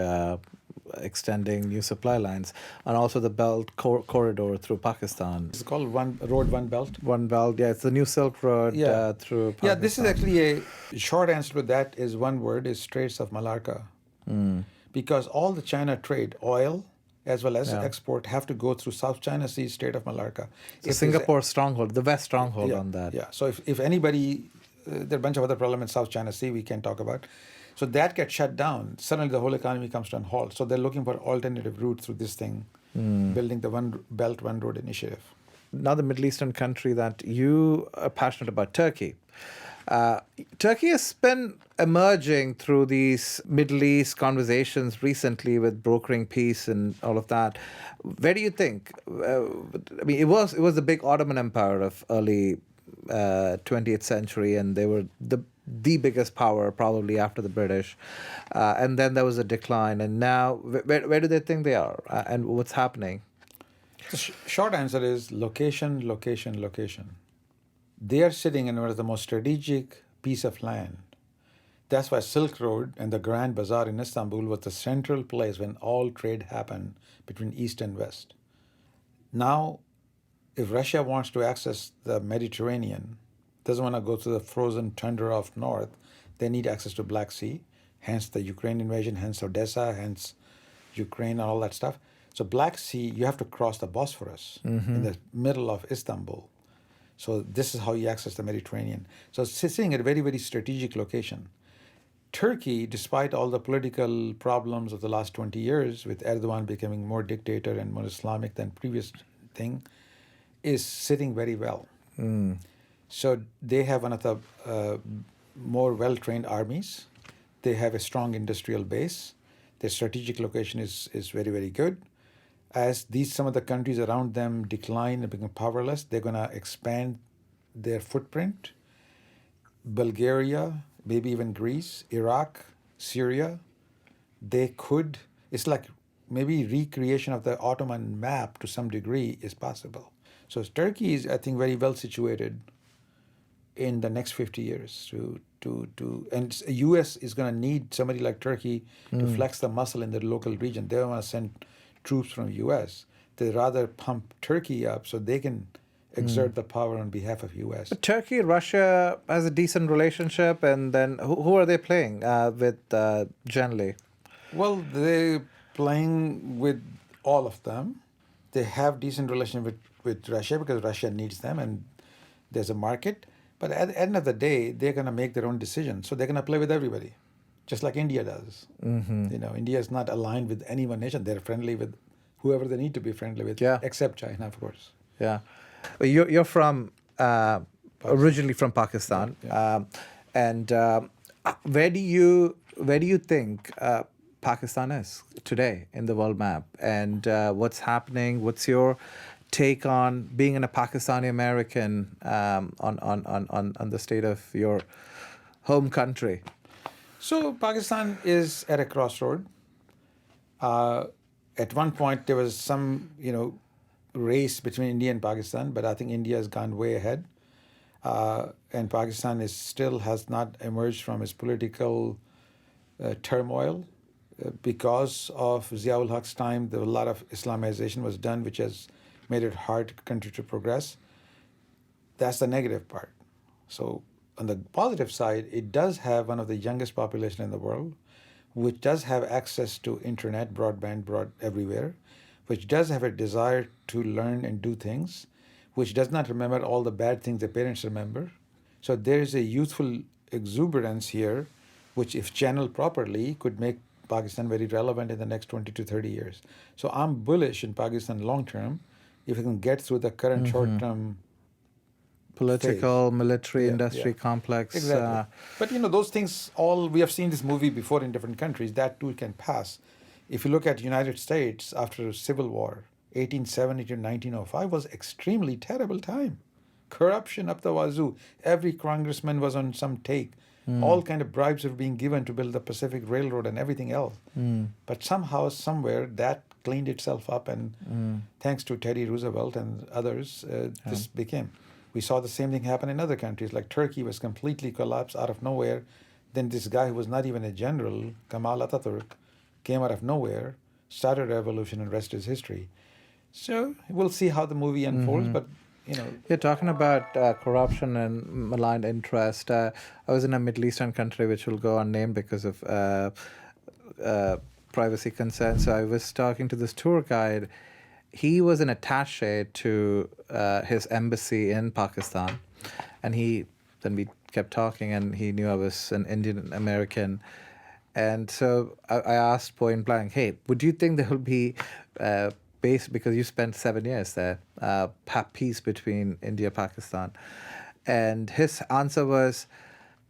extending new supply lines, and also the belt corridor through Pakistan? It's called One Road, One Belt. One belt, yeah, it's the new Silk Road through Pakistan. Yeah, this is actually a short answer to that is one word, is Straits of Malacca. Because all the China trade, oil, as well as export, have to go through South China Sea, Strait of Malacca. So Singapore's stronghold, the West stronghold on that. Yeah, so if anybody, there are a bunch of other problems in South China Sea we can talk about. So that gets shut down. Suddenly the whole economy comes to a halt. So they're looking for alternative route through this thing, building the One Belt, One Road initiative. Another Middle Eastern country that you are passionate about, Turkey. Turkey has been emerging through these Middle East conversations recently with brokering peace and all of that. Where do you think? I mean, it was the big Ottoman Empire of early 20th century, and they were the biggest power probably after the British. And then there was a decline, and now where do they think they are, and what's happening? The short answer is location, location, location. They are sitting in one of the most strategic piece of land. That's why Silk Road and the Grand Bazaar in Istanbul was the central place when all trade happened between East and West. Now, if Russia wants to access the Mediterranean, doesn't want to go to the frozen tundra of North, they need access to Black Sea, hence the Ukraine invasion, hence Odessa, hence Ukraine and all that stuff. So Black Sea, you have to cross the Bosphorus in the middle of Istanbul. So this is how you access the Mediterranean. So it's sitting at a very, very strategic location. Turkey, despite all the political problems of the last 20 years, with Erdogan becoming more dictator and more Islamic than previous thing, is sitting very well. So they have one of the more well-trained armies. They have a strong industrial base. Their strategic location is very, very good. As some of the countries around them decline and become powerless, they're going to expand their footprint. Bulgaria, maybe even Greece, Iraq, Syria, it's like maybe recreation of the Ottoman map to some degree is possible. So Turkey is, I think, very well situated in the next 50 years and U.S. is going to need somebody like Turkey to flex the muscle in the local region. They don't want to send troops from U.S. They rather pump Turkey up so they can exert the power on behalf of U.S. But Turkey, Russia has a decent relationship, and then who are they playing with generally? Well, they're playing with all of them. They have decent relation with Russia because Russia needs them and there's a market. But at the end of the day, they're going to make their own decisions. So they're going to play with everybody, just like India does. India is not aligned with any one nation. They're friendly with whoever they need to be friendly with, except China, of course. Yeah. Well, you're from, originally from Pakistan. And where do you think Pakistan is today in the world map? And what's happening? What's your take on being a Pakistani American on the state of your home country? So Pakistan is at a crossroad. At one point, there was some, race between India and Pakistan, but I think India has gone way ahead. And Pakistan still has not emerged from its political turmoil. Because of Ziaul Haq's time, a lot of Islamization was done, which has made it hard for the country to progress. That's the negative part. So on the positive side, it does have one of the youngest population in the world, which does have access to internet, broadband everywhere, which does have a desire to learn and do things, which does not remember all the bad things the parents remember. So there is a youthful exuberance here, which if channeled properly could make Pakistan very relevant in the next 20 to 30 years. So I'm bullish in Pakistan long term if we can get through the current short term political, phase. military, industry complex. Exactly. But those things we have seen this movie before in different countries, that too can pass. If you look at United States after Civil War, 1870 to 1905 was extremely terrible time. Corruption up the wazoo. Every congressman was on some take. All kind of bribes were being given to build the Pacific Railroad and everything else. But somehow, somewhere, that cleaned itself up, and thanks to Teddy Roosevelt and others, this became. We saw the same thing happen in other countries, like Turkey was completely collapsed out of nowhere. Then this guy who was not even a general, Kemal Atatürk, came out of nowhere, started a revolution, and rest is history. So we'll see how the movie unfolds, but You're talking about corruption and maligned interest. I was in a Middle Eastern country which will go unnamed because of privacy concerns. So I was talking to this tour guide. He was an attaché to his embassy in Pakistan. And then we kept talking, and he knew I was an Indian American. And so I asked point blank, hey, would you think there will be because you spent 7 years there, peace between India and Pakistan? And his answer was,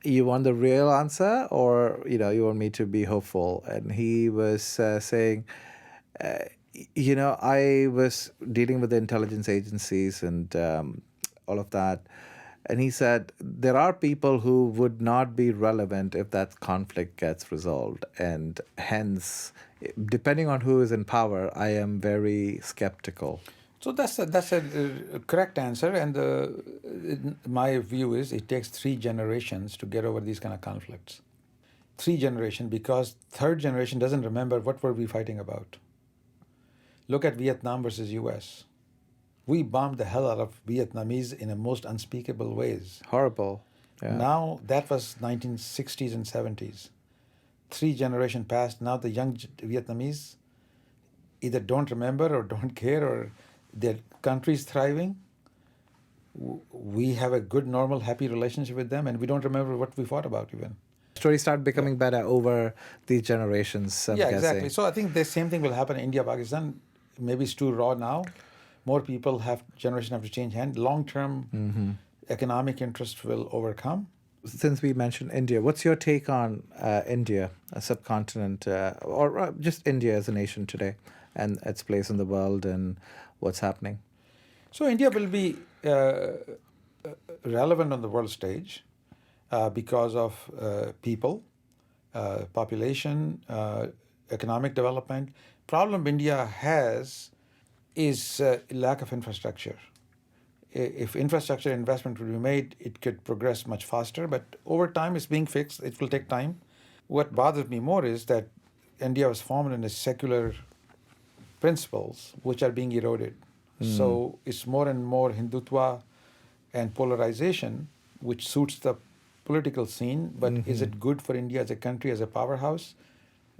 you want the real answer, or you want me to be hopeful? And he was saying, I was dealing with the intelligence agencies and all of that. And he said, there are people who would not be relevant if that conflict gets resolved. And hence, depending on who is in power, I am very skeptical. So that's a correct answer. And my view is it takes 3 generations to get over these kind of conflicts. 3 generations, because third generation doesn't remember what were we fighting about. Look at Vietnam versus U.S. We bombed the hell out of Vietnamese in the most unspeakable ways. Horrible. Yeah. Now, that was 1960s and 70s. 3 generations passed. Now the young Vietnamese either don't remember or don't care, or their country's thriving. We have a good, normal, happy relationship with them, and we don't remember what we fought about even. Stories start becoming better over these generations, I'm guessing. Exactly. So I think the same thing will happen in India, Pakistan. Maybe it's too raw now. More people generation have to change hand. Long term, economic interest will overcome. Since we mentioned India, what's your take on India, a subcontinent, or just India as a nation today, and its place in the world and what's happening? So India will be relevant on the world stage because of people, population, economic development. Problem India has is lack of infrastructure. If infrastructure investment will be made, it could progress much faster, but over time it's being fixed. It will take time. What bothers me more is that India was formed in a secular principles which are being eroded. So it's more and more Hindutva and polarization, which suits the political scene, but is it good for India as a country, as a powerhouse?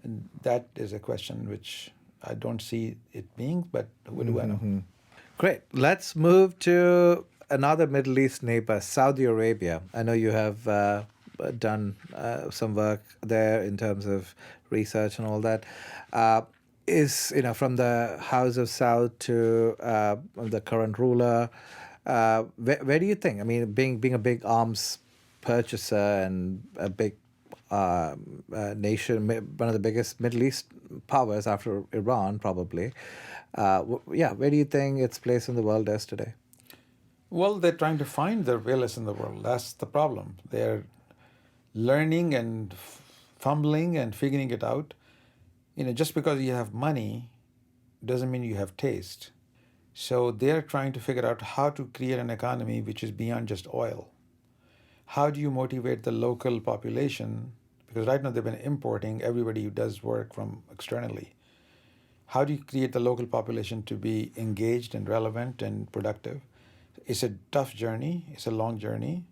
And that is a question which I don't see it being, but what do I know? Great. Let's move to another Middle East neighbor, Saudi Arabia. I know you have done some work there in terms of research and all that. From the House of Saud to the current ruler, where do you think? I mean, being a big arms purchaser and a big nation, one of the biggest Middle East powers after Iran, probably. Where do you think its place in the world is today? Well, they're trying to find their place in the world. That's the problem. They're learning and fumbling and figuring it out. Just because you have money doesn't mean you have taste. So they're trying to figure out how to create an economy which is beyond just oil. How do you motivate the local population? Because right now they've been importing everybody who does work from externally. How do you create the local population to be engaged and relevant and productive? It's a tough journey. It's a long journey.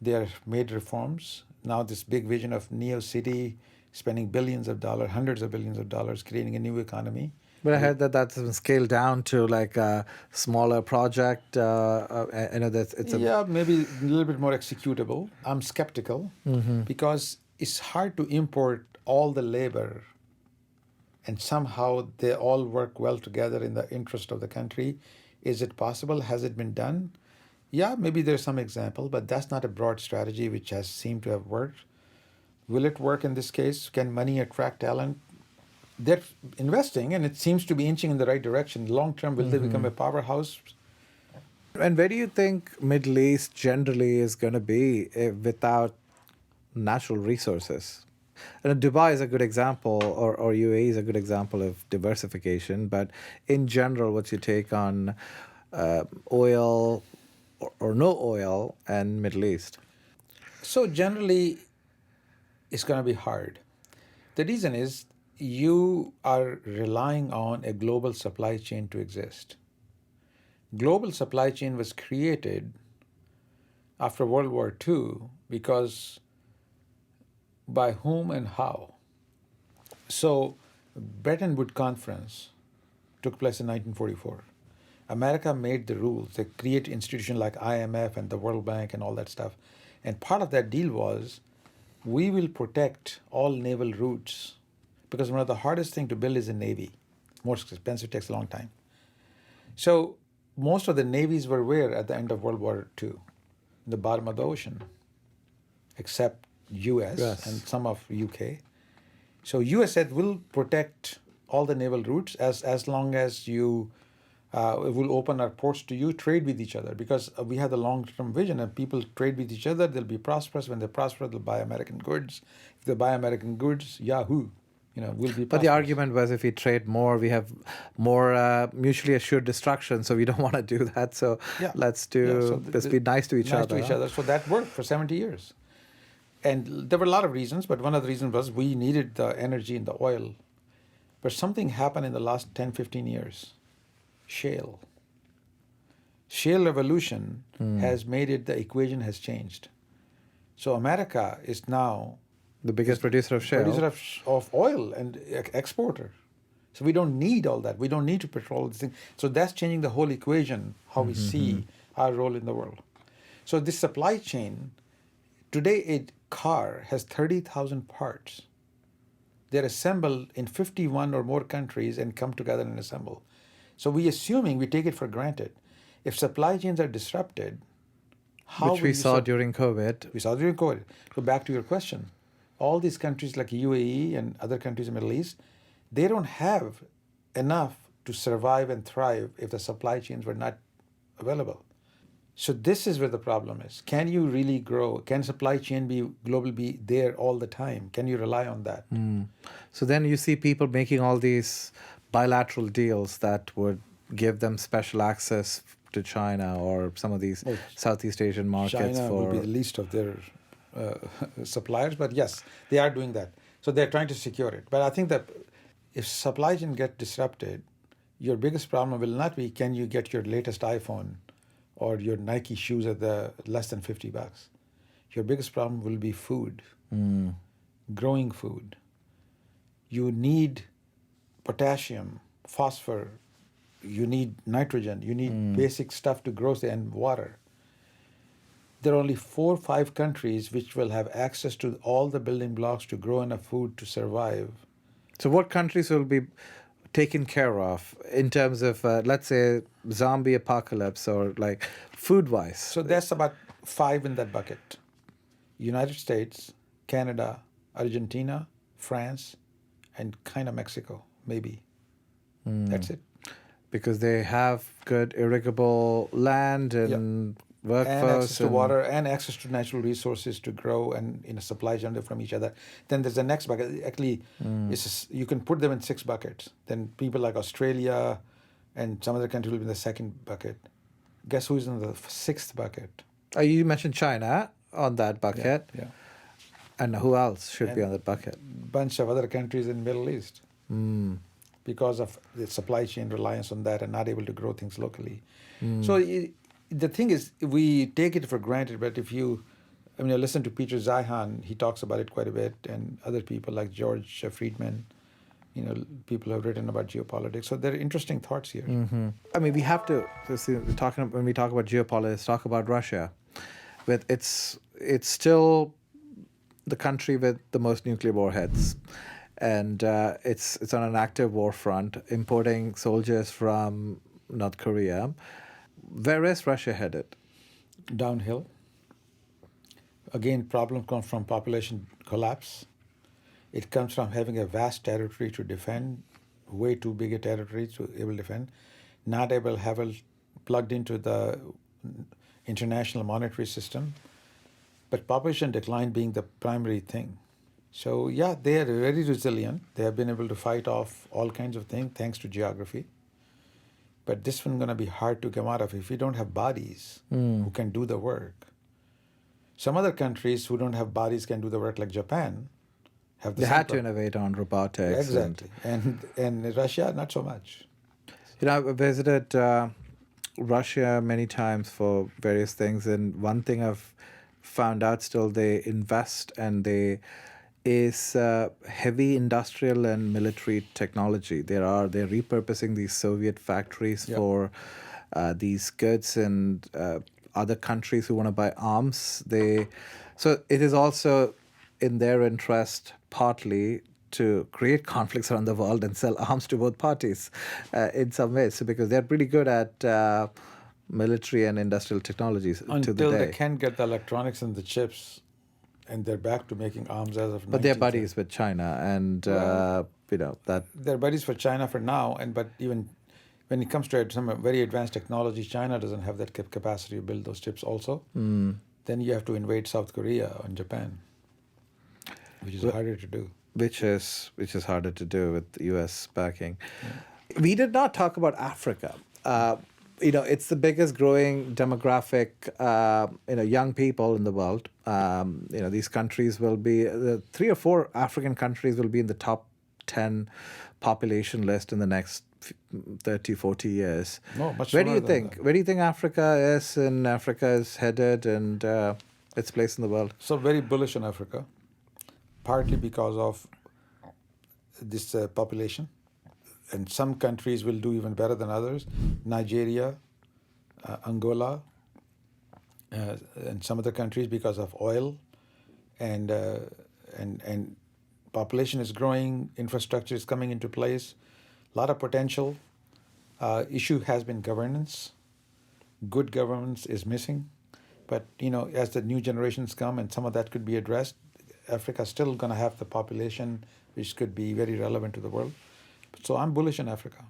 They have made reforms. Now this big vision of Neo City, spending billions of dollars, hundreds of billions of dollars, creating a new economy. But I heard that that's been scaled down to like a smaller project. I know that it's maybe a little bit more executable. I'm skeptical because it's hard to import all the labor and somehow they all work well together in the interest of the country. Is it possible? Has it been done? Yeah, maybe there's some example, but that's not a broad strategy which has seemed to have worked. Will it work in this case? Can money attract talent? They're investing, and it seems to be inching in the right direction. Long term, will they become a powerhouse? And where do you think Middle East generally is going to be without natural resources? And Dubai is a good example, or UAE is a good example of diversification. But in general, what's your take on oil or no oil and Middle East? So generally, it's going to be hard. The reason is you are relying on a global supply chain to exist. Global supply chain was created after World War II because by whom and how? So Bretton Woods Conference took place in 1944. America made the rules. They created institutions like IMF and the World Bank and all that stuff. And part of that deal was we will protect all naval routes because one of the hardest things to build is a navy. Most expensive, takes a long time. So most of the navies were where at the end of World War II? In the bottom of the ocean, except US and some of UK. So US said we'll protect all the naval routes as long as you will open our ports to you, trade with each other, because we have the long-term vision and people trade with each other, they'll be prosperous. When they prosper, they'll buy American goods. If they buy American goods, yahoo, we'll be prosperous. But the argument was if we trade more, we have more mutually assured destruction, so we don't want to do that. So let's be nice to each other. So that worked for 70 years. And there were a lot of reasons, but one of the reasons was we needed the energy and the oil. But something happened in the last 10, 15 years. Shale revolution has made it, the equation has changed. So America is now the biggest producer of shale. Producer of oil and exporter. So we don't need all that. We don't need to patrol this thing. So that's changing the whole equation, how we see our role in the world. So this supply chain, today a car has 30,000 parts. They're assembled in 51 or more countries and come together and assemble. So we take it for granted. If supply chains are disrupted, How Which will we you saw sur- during COVID. We saw during COVID. So back to your question, all these countries like UAE and other countries in the Middle East, they don't have enough to survive and thrive if the supply chains were not available. So this is where the problem is. Can you really grow? Can supply chain be global, be there all the time? Can you rely on that? So then you see people making all these bilateral deals that would give them special access to China or some of these Well, Southeast Asian markets China will for. be the least of their suppliers, but yes, they are doing that. So they're trying to secure it. But I think that if supply chain get disrupted, your biggest problem will not be can you get your latest iPhone or your Nike shoes at the less than $50. Your biggest problem will be food, growing food. You need potassium, phosphor, you need nitrogen, you need basic stuff to grow and water. There are only 4 or 5 countries which will have access to all the building blocks to grow enough food to survive. So what countries will be taken care of in terms of, let's say, zombie apocalypse or like food-wise? So that's about 5 in that bucket. United States, Canada, Argentina, France, and kind of Mexico, maybe. That's it. Because they have good irrigable land and workforce. And access to water and access to natural resources to grow and in a supply chain from each other. Then there's the next bucket. Actually, you can put them in 6 buckets. Then people like Australia and some other countries will be in the second bucket. Guess who's in the 6th bucket? You mentioned China on that bucket. Yeah. And who else should be And on that bucket? Bunch of other countries in the Middle East. Because of the supply chain reliance on that and not able to grow things locally. So the thing is, we take it for granted, but if you, I listen to Peter Zeihan, he talks about it quite a bit, and other people like George Friedman, people who have written about geopolitics. So there are interesting thoughts here. I mean, we have to, when we talk about geopolitics, talk about Russia. It's still the country with the most nuclear warheads. And it's on an active war front, importing soldiers from North Korea. Where is Russia headed? Downhill. Again, problem comes from population collapse. It comes from having a vast territory to defend, way too big a territory to able to defend, not able to have it plugged into the international monetary system, but population decline being the primary thing. So yeah, they are very resilient. They have been able to fight off all kinds of things thanks to geography. But this one's going to be hard to come out of if you don't have bodies who can do the work. Some other countries who don't have bodies can do the work, like Japan. They had to innovate on robotics. Exactly. And Russia, not so much. I visited Russia many times for various things. And one thing I've found out still, they invest and they is heavy industrial and military technology. They're repurposing these Soviet factories for these goods, and other countries who want to buy arms. So it is also in their interest partly to create conflicts around the world and sell arms to both parties in some ways. So because they're pretty good at military and industrial technologies to the day. Until they can get the electronics and the chips. And they're back to making arms as of. But they're buddies with China, and that. They're buddies for China for now, but even when it comes to some very advanced technology, China doesn't have that capacity to build those chips. Also, then you have to invade South Korea and Japan, which is harder to do. Which is harder to do with the U.S. backing. Yeah. We did not talk about Africa. It's the biggest growing demographic, young people in the world. These countries will be, 3 or 4 African countries will be in the top 10 population list in the next 30, 40 years. No, much Where do you sooner than think? that. Where do you think Africa is, and Africa is headed, and its place in the world? So very bullish on Africa, partly because of this population. And some countries will do even better than others. Nigeria, Angola, and some other countries because of oil, and population is growing, infrastructure is coming into place, a lot of potential. Issue has been governance. Good governance is missing. But as the new generations come and some of that could be addressed, Africa's still going to have the population which could be very relevant to the world. So I'm bullish on Africa.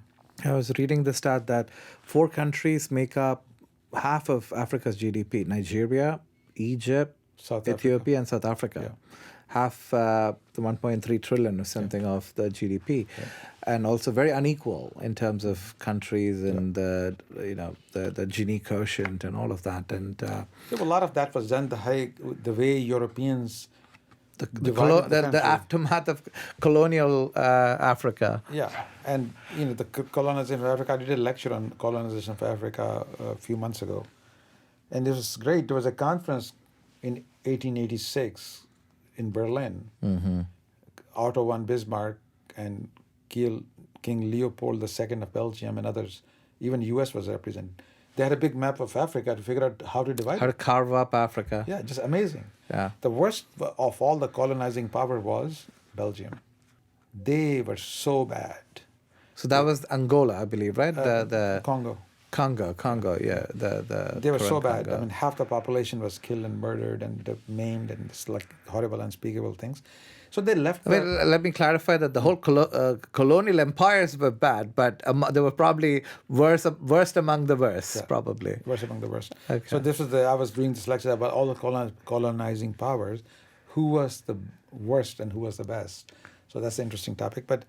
I was reading the stat that 4 countries make up half of Africa's GDP: Nigeria, Egypt, South Ethiopia, and South Africa. Yeah. Half the 1.3 trillion or something of the GDP, and also very unequal in terms of countries and the Gini quotient and all of that. And A lot of that was done the way Europeans the divided the country. aftermath of colonial Africa. Yeah, and the colonization of Africa. I did a lecture on colonization of Africa a few months ago, and it was great. There was a conference in 1886 in Berlin. Otto von Bismarck and King Leopold II of Belgium and others, even U.S. was represented. They had a big map of Africa to figure out how to divide How to it. carve up Africa. Yeah, just amazing. Yeah. The worst of all the colonizing power was Belgium. They were so bad. So that was Angola, I believe, right? The Congo. Congo, yeah. They were so current bad. Congo. I mean, half the population was killed and murdered and maimed and it's like horrible, unspeakable things. So they left. I mean, let me clarify that the whole colonial empires were bad, but they were probably worst among the worst, probably. Worst among the worst. Okay. So I was doing this lecture about all the colonizing powers, who was the worst and who was the best. So that's an interesting topic. But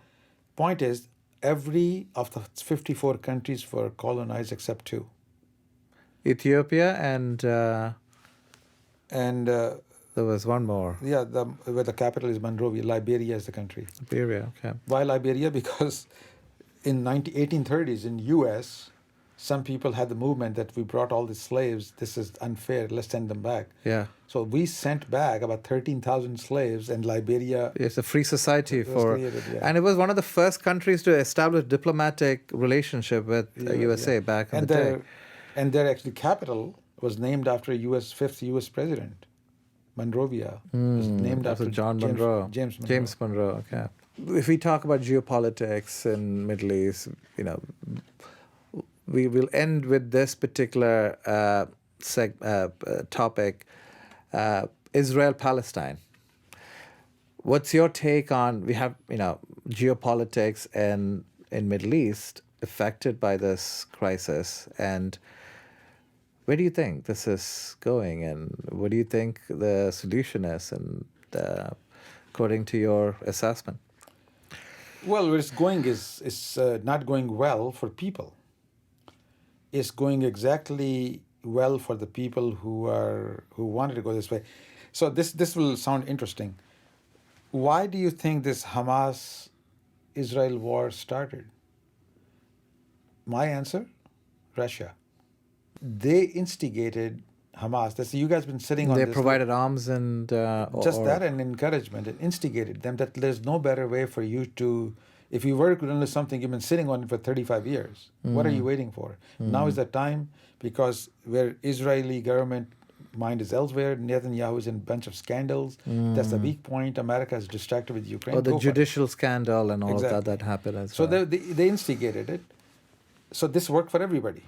point is, every of the 54 countries were colonized except 2. Ethiopia and And there was one more. where the capital is Monrovia. Liberia is the country. Liberia, okay. Why Liberia? Because in 1830s in U.S., some people had the movement that we brought all these slaves. This is unfair. Let's send them back. Yeah. So we sent back about 13,000 slaves, and Liberia. It's a free society It was for, created, yeah. and it was one of the first countries to establish diplomatic relationship with USA back in and the day. And their actually capital was named after fifth U.S. president. Monrovia was named After after John Monroe. James Monroe. James Monroe, okay. If we talk about geopolitics in Middle East, we will end with this particular topic, Israel-Palestine. What's your take on, we have, geopolitics in Middle East affected by this crisis, and where do you think this is going, and what do you think the solution is, and according to your assessment? Well, where it's going is not going well for people. It's going exactly well for the people who wanted to go this way. So this will sound interesting. Why do you think this Hamas-Israel war started? My answer, Russia. They instigated Hamas. That's you guys been sitting on They this. provided arms and That and encouragement and instigated them that there's no better way for you to, if you were going to do something, you've been sitting on it for 35 years. What are you waiting for? Now is the time, because where Israeli government mind is elsewhere, Netanyahu is in a bunch of scandals. That's the weak point. America is distracted with Ukraine. or the Go for it. judicial scandal and all Exactly. of that happened as So well. they instigated it. So this worked for everybody.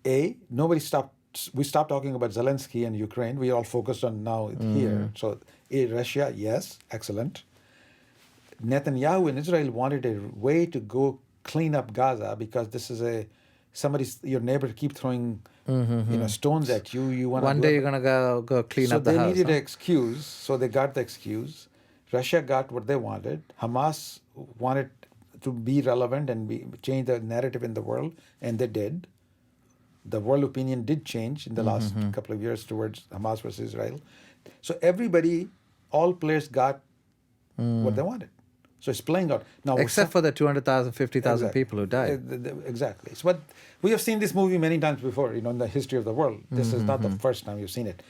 We stopped talking about Zelensky and Ukraine. We all focused on now here. So Russia, yes, excellent. Netanyahu and Israel wanted a way to go clean up Gaza, because this is your neighbor keep throwing stones at you. You want One day you're gonna go clean up the house. So they needed huh? an excuse. So they got the excuse. Russia got what they wanted. Hamas wanted to be relevant and change the narrative in the world, and they did. The world opinion did change in the last couple of years towards Hamas versus Israel. So all players got what they wanted. So it's playing out. Now, Except for the 200,000, 50,000 Exactly. people who died. Exactly. So, but we have seen this movie many times before, in the history of the world. This is not the first time you've seen it.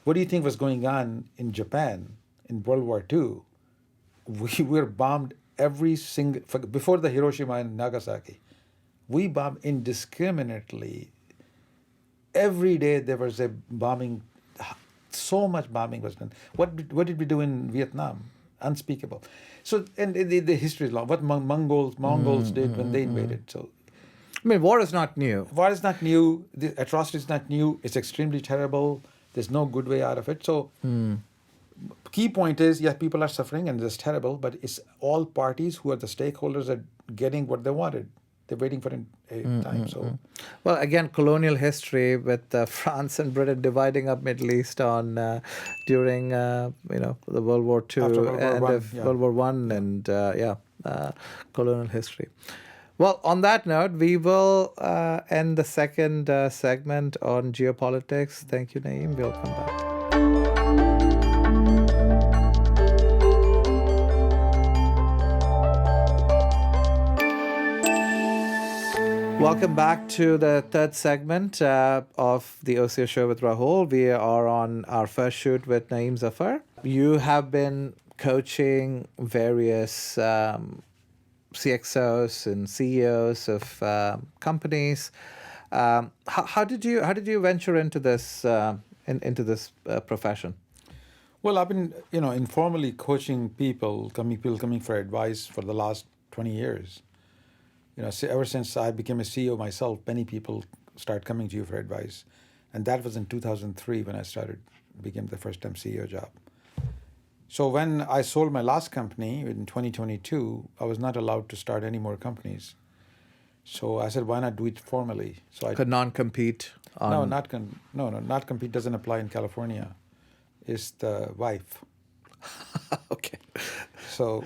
What do you think was going on in Japan in World War II? We were bombed before the Hiroshima and Nagasaki. We bombed indiscriminately. Every day there was a bombing. So much bombing was done. What did we do in Vietnam? Unspeakable. So, and the history is long. What Mongols did when they invaded. So, I mean, war is not new. War is not new. The atrocity is not new. It's extremely terrible. There's no good way out of it. So, key point is, yes, people are suffering and it's terrible, but it's all parties who are the stakeholders are getting what they wanted. They're waiting for a time. So, Well, again, colonial history with France and Britain dividing up Middle East on during the World War II, After World War end One, of yeah. World War One, and colonial history. Well, on that note, we will end the second segment on geopolitics. Thank you, Naeem. We'll come back. Welcome back to the third segment of the Ocio show with Rahul. We are on our first shoot with Naeem Zafar. You have been coaching various CXOs and CEOs of companies. How did you venture into this profession? well, I've been, informally coaching people coming for advice for the last 20 years. Ever since I became a CEO myself, many people start coming to you for advice. And that was in 2003 when I became the first time CEO job. So when I sold my last company in 2022, I was not allowed to start any more companies. So I said, why not do it formally? So I Could non-compete on... not compete doesn't apply in California. It's the wife. Okay. So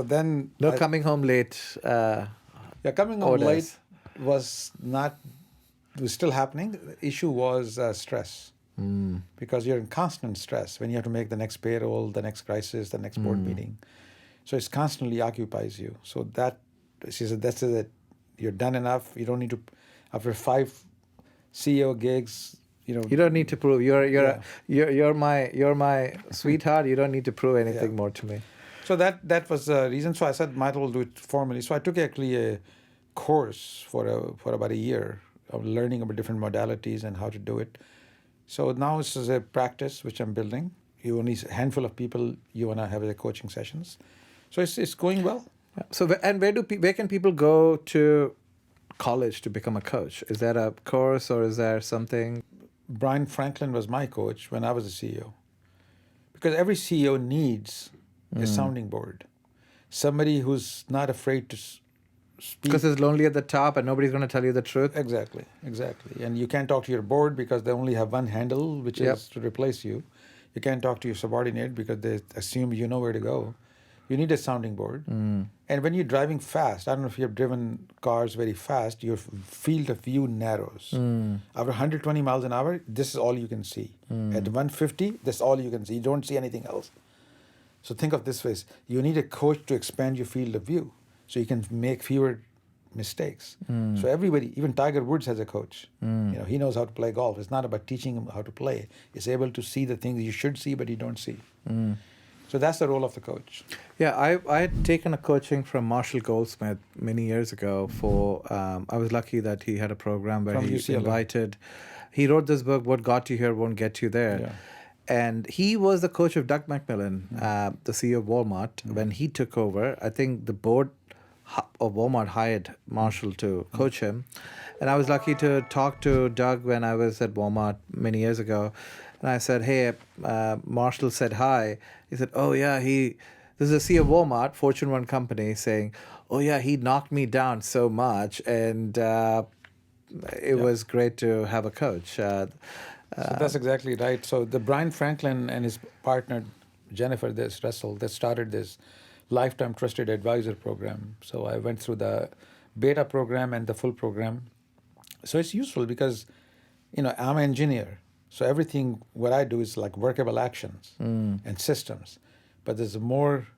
then No coming home late. coming home orders. late was still happening. The issue was stress. Because you're in constant stress when you have to make the next payroll, the next crisis, the next board meeting. So it constantly occupies you. So she said, that's it. You're done enough. You don't need to, after 5 CEO gigs, You don't need to prove you're my sweetheart. You don't need to prove anything more to me. So that was the reason. So I said, might as well do it formally. So I took actually a course for about a year of learning about different modalities and how to do it. So now this is a practice which I'm building. You only a handful of people you want to have the coaching sessions. So it's going well. So where can people go to college to become a coach? Is that a course or is there something? Brian Franklin was my coach when I was a CEO. Because every CEO needs a sounding board. Somebody who's not afraid to speak. Because it's lonely at the top and nobody's going to tell you the truth. Exactly. And you can't talk to your board because they only have one handle, which is to replace you. You can't talk to your subordinate because they assume you know where to go. You need a sounding board. And when you're driving fast, I don't know if you've driven cars very fast, your field of view narrows. After 120 miles an hour, this is all you can see. At 150, that's all you can see. You don't see anything else. So think of this way. You need a coach to expand your field of view so you can make fewer mistakes. So everybody, even Tiger Woods has a coach. He knows how to play golf. It's not about teaching him how to play. It's able to see the things you should see but you don't see. So that's the role of the coach. Yeah, I had taken a coaching from Marshall Goldsmith many years ago for, I was lucky that he had a program where From he UCLA. he wrote this book, What Got You Here Won't Get You There. Yeah. And he was the coach of Doug McMillon, the CEO of Walmart. When he took over, I think the board of Walmart hired Marshall to coach him. And I was lucky to talk to Doug when I was at Walmart many years ago. And I said, hey, Marshall said hi. He said, oh, yeah, this is a CEO of Walmart, Fortune 1 company, saying, oh, yeah, he knocked me down so much. And it was great to have a coach. So that's exactly right. So the Brian Franklin and his partner, Jennifer Russell, they started this Lifetime Trusted Advisor program. So I went through the beta program and the full program. So it's useful because, I'm an engineer. So everything, what I do is like workable actions and systems. But there's more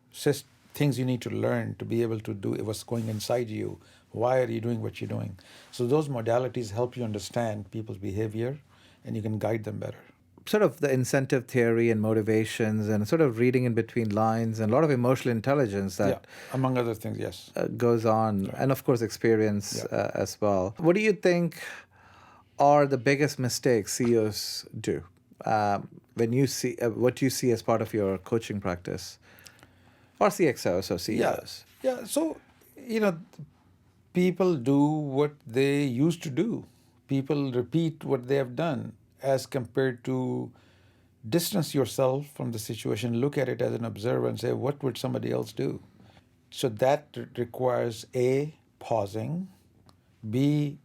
things you need to learn to be able to do what's going inside you. Why are you doing what you're doing? So those modalities help you understand people's behavior and you can guide them better. Sort of the incentive theory and motivations and sort of reading in between lines and a lot of emotional intelligence that among other things, yes. Goes on. And of course, experience as well. What do you think are the biggest mistakes CEOs do when you see what you see as part of your coaching practice? Or CXOs or CEOs? Yeah. So, People do what they used to do. People repeat what they have done as compared to distance yourself from the situation, look at it as an observer and say, what would somebody else do? So that requires A, pausing, B,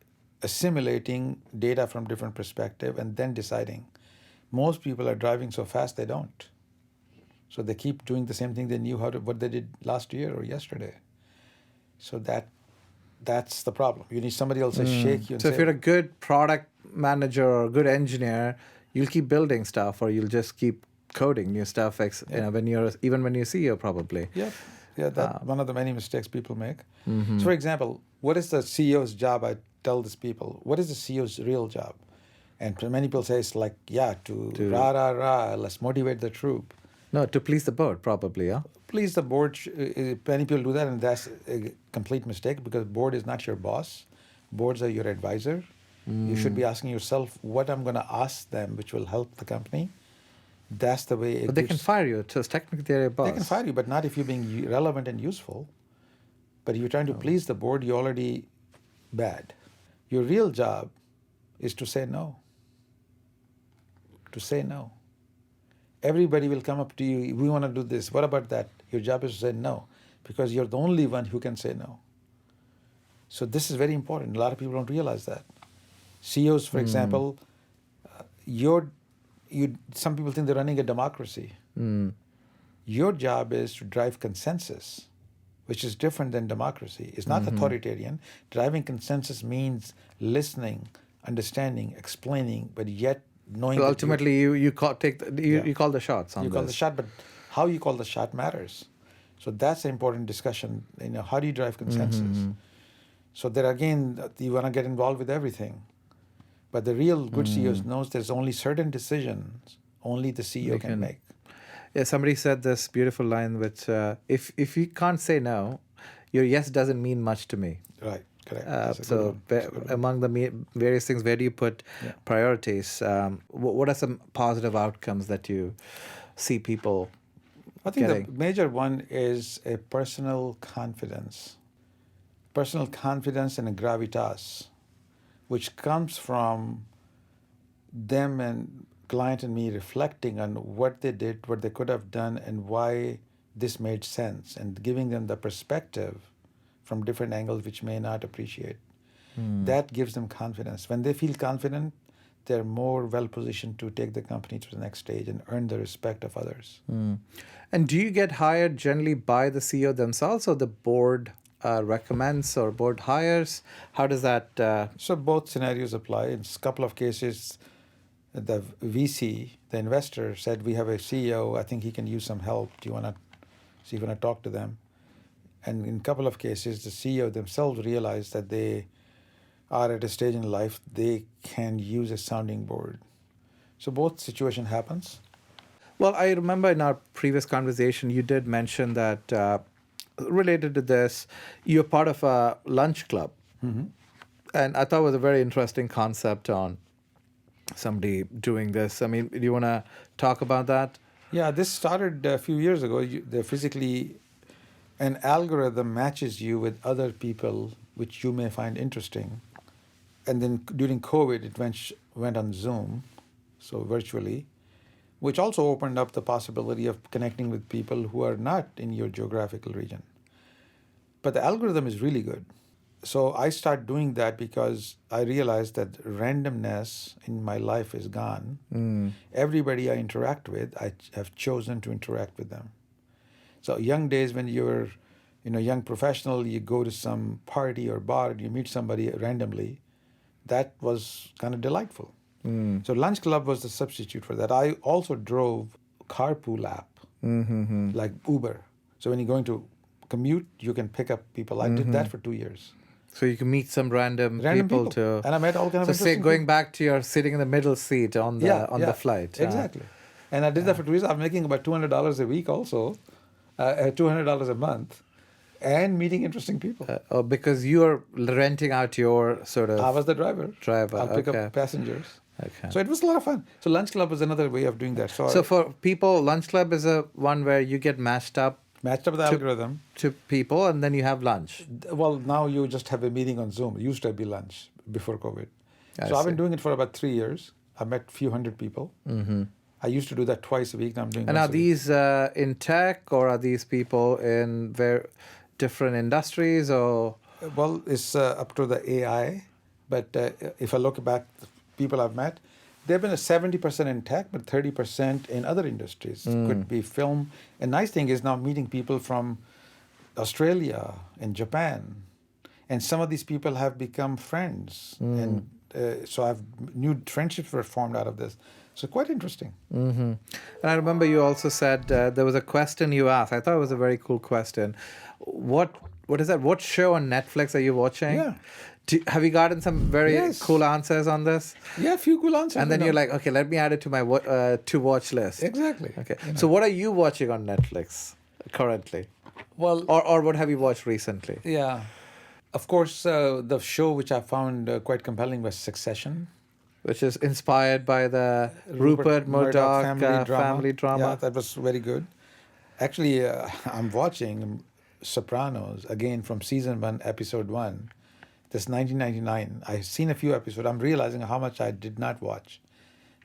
assimilating data from different perspective, and then deciding. Most people are driving so fast they don't. So they keep doing the same thing they knew what they did last year or yesterday. So that's the problem. You need somebody else to shake you and So say, if you're a good product manager or a good engineer, you'll keep building stuff, or you'll just keep coding new stuff. When you're CEO, probably. yeah, that's one of the many mistakes people make. So for example, what is the CEO's job? I tell these people, what is the CEO's real job? And many people say it's like, to rah, let's motivate the troop. No, to please the board, probably. Yeah. Please the board. Many people do that, and that's a complete mistake, because board is not your boss. Boards are your advisor. You should be asking yourself what I'm going to ask them, which will help the company. That's the way. But they can fire you. So technically, they're your boss. They can fire you, but not if you're being relevant and useful. But if you're trying to please the board, you're already bad. Your real job is to say no. To say no. Everybody will come up to you, we want to do this, what about that? Your job is to say no, because you're the only one who can say no. So this is very important. A lot of people don't realize that. CEOs, for example, some people think they're running a democracy. Your job is to drive consensus, which is different than democracy. It's not authoritarian. Driving consensus means listening, understanding, explaining, but yet knowing. So ultimately, you call the shots on You call this. the shot, but how you call the shot matters. So that's an important discussion. How do you drive consensus? So there again, you want to get involved with everything. But the real good CEOs knows there's only certain decisions only the CEO can make. Yeah, somebody said this beautiful line, which if you can't say no, your yes doesn't mean much to me. Right, correct. That's a good one. That's a good one. Among the various things, where do you put priorities? What are some positive outcomes that you see people I think getting? the major one is a personal confidence. Personal confidence and a gravitas, which comes from them and client and me reflecting on what they did, what they could have done, and why this made sense, and giving them the perspective from different angles which may not appreciate. That gives them confidence. When they feel confident, they're more well positioned to take the company to the next stage and earn the respect of others. And do you get hired generally by the CEO themselves, or the board recommends, or board hires? How does that? So both scenarios apply. In a couple of cases, the VC, the investor, said, we have a CEO, I think he can use some help. Do you want to see if you want to talk to them? And in a couple of cases, the CEO themselves realized that they are at a stage in life they can use a sounding board. So both situation happens. Well, I remember in our previous conversation, you did mention that related to this, you're part of a lunch club. And I thought it was a very interesting concept on somebody doing this. I mean, do you want to talk about that? Yeah, this started a few years ago. An algorithm matches you with other people which you may find interesting. And then during COVID, it went on Zoom, so virtually, which also opened up the possibility of connecting with people who are not in your geographical region. But the algorithm is really good. So I started doing that because I realized that randomness in my life is gone. Everybody I interact with, I have chosen to interact with them. So young days when you're young professional, you go to some party or bar and you meet somebody randomly. That was kind of delightful. So Lunch Club was the substitute for that. I also drove carpool app, like Uber. So when you're going to commute, you can pick up people. I did that for 2 years. So you can meet some random people to. And I met all kinds of So say interesting going people. back to your sitting in the middle seat on the flight. Exactly. And I did that for 2 years. I'm making about $200 a week also, $200 a month, and meeting interesting people. Because you're renting out your sort of. I was the driver. I'll pick okay. up passengers. Okay. So it was a lot of fun. So Lunch Club was another way of doing that. So for people, Lunch Club is one where you get matched up Matched up the algorithm. to people, and then you have lunch. Well, now you just have a meeting on Zoom. It used to be lunch before COVID. I So I've been see. doing it for about 3 years. I've met a few hundred people. Mm-hmm. I used to do that twice a week. Now I'm doing And once are a week. these in tech, or are these people in different industries, or? Well, it's up to the AI. But if I look back, the people I've met, they've been a 70% in tech, but 30% in other industries. Could be film. A nice thing is now meeting people from Australia and Japan. And some of these people have become friends. And so I've new friendships were formed out of this. So quite interesting. Mm-hmm. And I remember you also said there was a question you asked. I thought it was a very cool question. What is that? What show on Netflix are you watching? Yeah. Have you gotten some very Yes. cool answers on this? Yeah, a few cool answers. And then you you're know. like, okay, let me add it to my to watch list. Exactly. Okay. You know. So what are you watching on Netflix currently, Well, or what have you watched recently? yeah. Of course, the show which I found quite compelling was Succession. Which is inspired by the Rupert Murdoch family drama. Yeah, that was very good. Actually, I'm watching Sopranos again from season 1, episode 1. This 1999. I've seen a few episodes. I'm realizing how much I did not watch.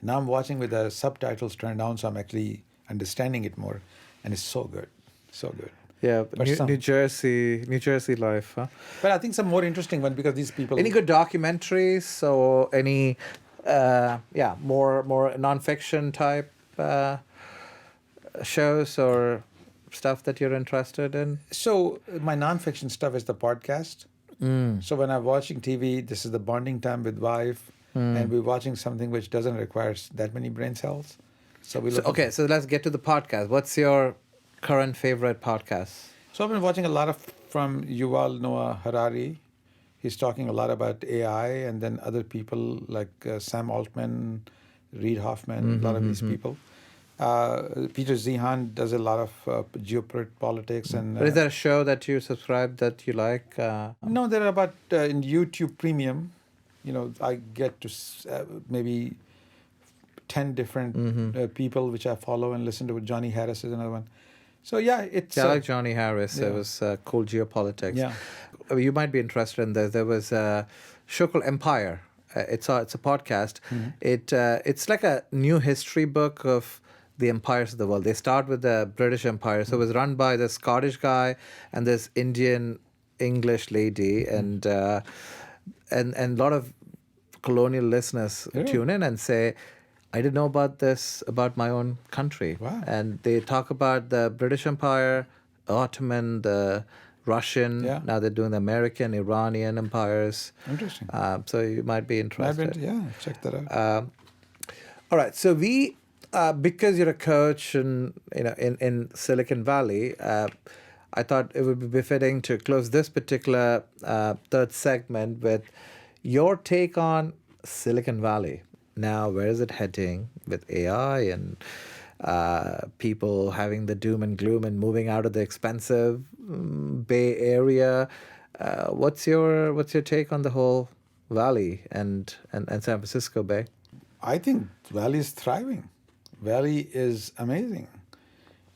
Now I'm watching with the subtitles turned down, so I'm actually understanding it more, and it's so good, so good. Yeah, But some- New Jersey life. Huh? But I think some more interesting one because these people. Any good documentaries or any, more nonfiction type shows or stuff that you're interested in? So my nonfiction stuff is the podcast. So when I'm watching TV, this is the bonding time with wife, and we're watching something which doesn't require that many brain cells. So we look. Okay, so let's get to the podcast. What's your current favorite podcast? So I've been watching a lot of from Yuval Noah Harari. He's talking a lot about AI, and then other people like Sam Altman, Reid Hoffman, a lot of these people. Peter Zihan does a lot of geopolitics and. But is there a show that you subscribe that you like? No, there are about in YouTube Premium. You know, I get to maybe 10 different people which I follow and listen to. Johnny Harris is another one. So yeah, it's. Yeah, I like Johnny Harris. yeah. It was cool Geopolitics. Yeah. You might be interested in this. There was a show called Empire. It's a podcast. It's like a new history book of the empires of the world. They start with the British Empire. So it was run by this Scottish guy and this Indian English lady, and a lot of colonial listeners tune in and say, I didn't know about this about my own country. Wow. And they talk about the British Empire, Ottoman, the Russian. Yeah. Now they're doing the American, Iranian empires. Interesting. So you might be I've interested. been, yeah, check that out. All right. So we, because you're a coach and in Silicon Valley, I thought it would be befitting to close this particular third segment with your take on Silicon Valley. Now, where is it heading with AI and people having the doom and gloom and moving out of the expensive Bay Area? What's your take on the whole Valley and San Francisco Bay? I think Valley is thriving. Valley is amazing.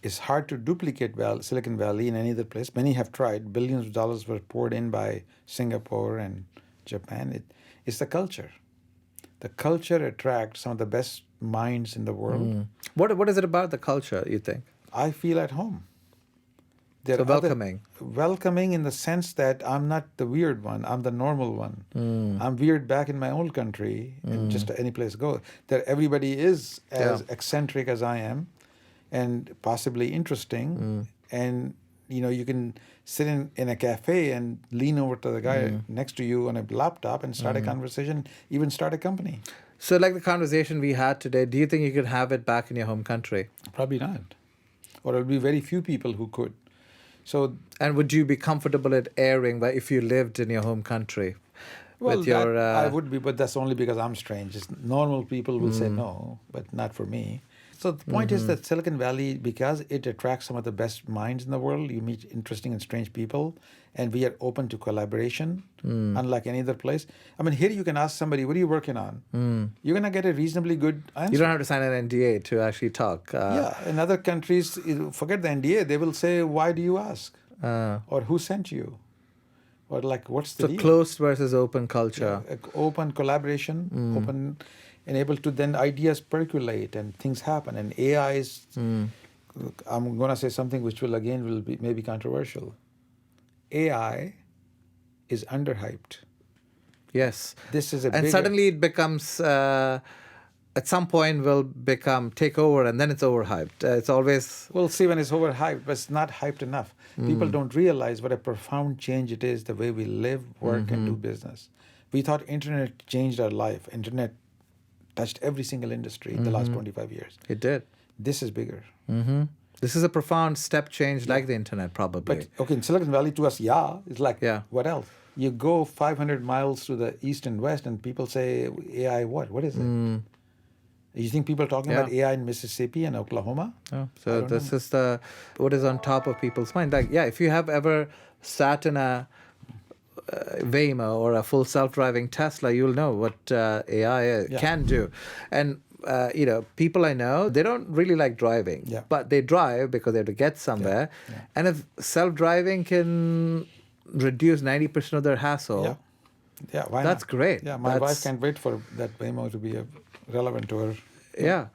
It's hard to duplicate Silicon Valley in any other place. Many have tried. Billions of dollars were poured in by Singapore and Japan. It's the culture. The culture attracts some of the best minds in the world. What is it about the culture, you think? I feel at home. They're So welcoming. Welcoming in the sense that I'm not the weird one. I'm the normal one. I'm weird back in my own country, and just any place I go. That everybody is as eccentric as I am, and possibly interesting. And you can sit in a cafe and lean over to the guy next to you on a laptop and start a conversation, even start a company. So like the conversation we had today, do you think you could have it back in your home country? Probably not. Or it'll be very few people who could. So, And would you be comfortable at airing that if you lived in your home country? well, with your, I would be, but that's only because I'm strange. Just normal people will say no, but not for me. So the point is that Silicon Valley, because it attracts some of the best minds in the world, you meet interesting and strange people, and we are open to collaboration, unlike any other place. I mean, here you can ask somebody, what are you working on? You're going to get a reasonably good answer. You don't have to sign an NDA to actually talk. Yeah, in other countries, forget the NDA, they will say, why do you ask? Or who sent you? Or like, what's the So deal? closed versus open culture. Open collaboration, open, and able to then ideas percolate and things happen. And AI is, I'm going to say something which will be maybe controversial. AI is underhyped. Yes. This is a And bigger- suddenly it becomes, at some point, will take over, and then it's overhyped. It's always. We'll see when it's overhyped, but it's not hyped enough. People don't realize what a profound change it is the way we live, work, and do business. We thought internet changed our life. Internet touched every single industry in the last 25 years. It did. This is bigger. This is a profound step change, like the internet, probably. But okay, in Silicon Valley, to us, it's like, Yeah. what else? You go 500 miles to the east and west, and people say, AI what? What is it? You think people are talking about AI in Mississippi and Oklahoma? Oh, so this is what is on top of people's mind. Like, if you have ever sat in a Waymo or a full self-driving Tesla, you'll know what AI can do. And people I know, they don't really like driving, but they drive because they have to get somewhere. And if self-driving can reduce 90% of their hassle, why that's not? great. Yeah, my wife can't wait for that Waymo to be relevant to her. Yeah.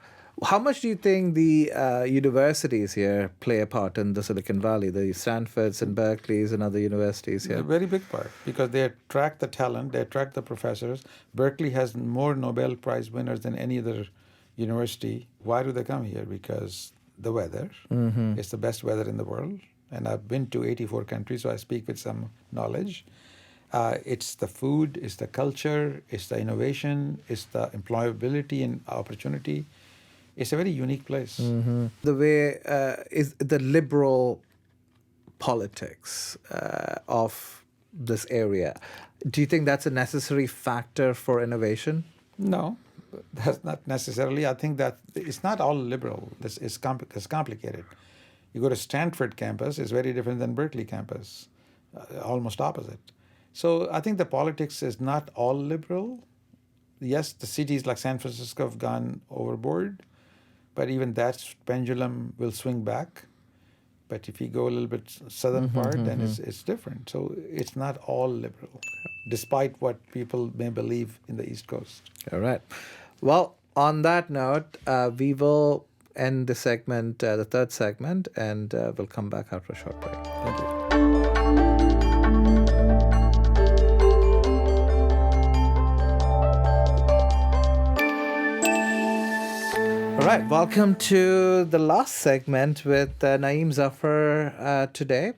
How much do you think the universities here play a part in the Silicon Valley, the Stanfords and Berkeleys and other universities here? A very big part, because they attract the talent, they attract the professors. Berkeley has more Nobel Prize winners than any other university. Why do they come here? Because the weather. It's the best weather in the world. And I've been to 84 countries, so I speak with some knowledge. It's the food, it's the culture, it's the innovation, it's the employability and opportunity. It's a very unique place. The way is the liberal politics of this area. Do you think that's a necessary factor for innovation? No, that's not necessarily. I think that it's not all liberal. It's complicated. You go to Stanford campus, it's very different than Berkeley campus, almost opposite. So I think the politics is not all liberal. Yes, the cities like San Francisco have gone overboard, but even that pendulum will swing back. But if you go a little bit southern part, then it's different. So it's not all liberal, despite what people may believe in the East Coast. All right. Well, on that note, we will end the segment, the third segment, and we'll come back after a short break. Thank you. All right, welcome to the last segment with Naeem Zafar today.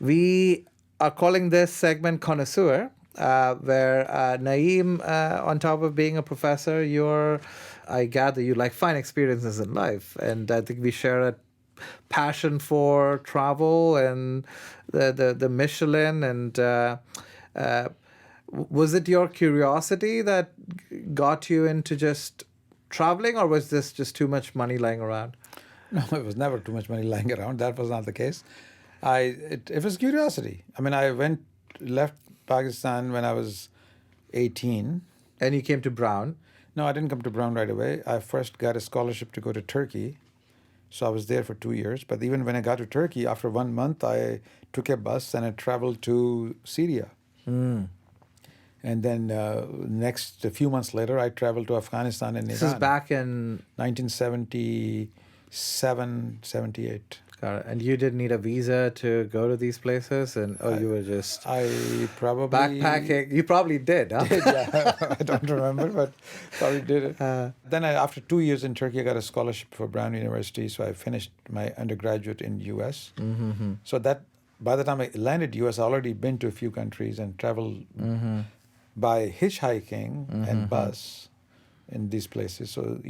We are calling this segment Connoisseur, where Naeem, on top of being a professor, I gather you like fine experiences in life. And I think we share a passion for travel and the Michelin. And was it your curiosity that got you into just traveling, or was this just too much money lying around? No, it was never too much money lying around. That was not the case. It was curiosity. I mean, left Pakistan when I was 18. And you came to Brown. No, I didn't come to Brown right away. I first got a scholarship to go to Turkey. So I was there for 2 years. But even when I got to Turkey, after 1 month, I took a bus and I traveled to Syria. And then a few months later, I traveled to Afghanistan and Iran. This is back in 1977, 78. Got it. And you didn't need a visa to go to these places, and you were just I probably backpacking. You probably did, huh? Yeah, I don't remember, but probably did it. Then after 2 years in Turkey, I got a scholarship for Brown University, so I finished my undergraduate in U.S. So that by the time I landed U.S., I already been to a few countries and traveled by hitchhiking and bus in these places. So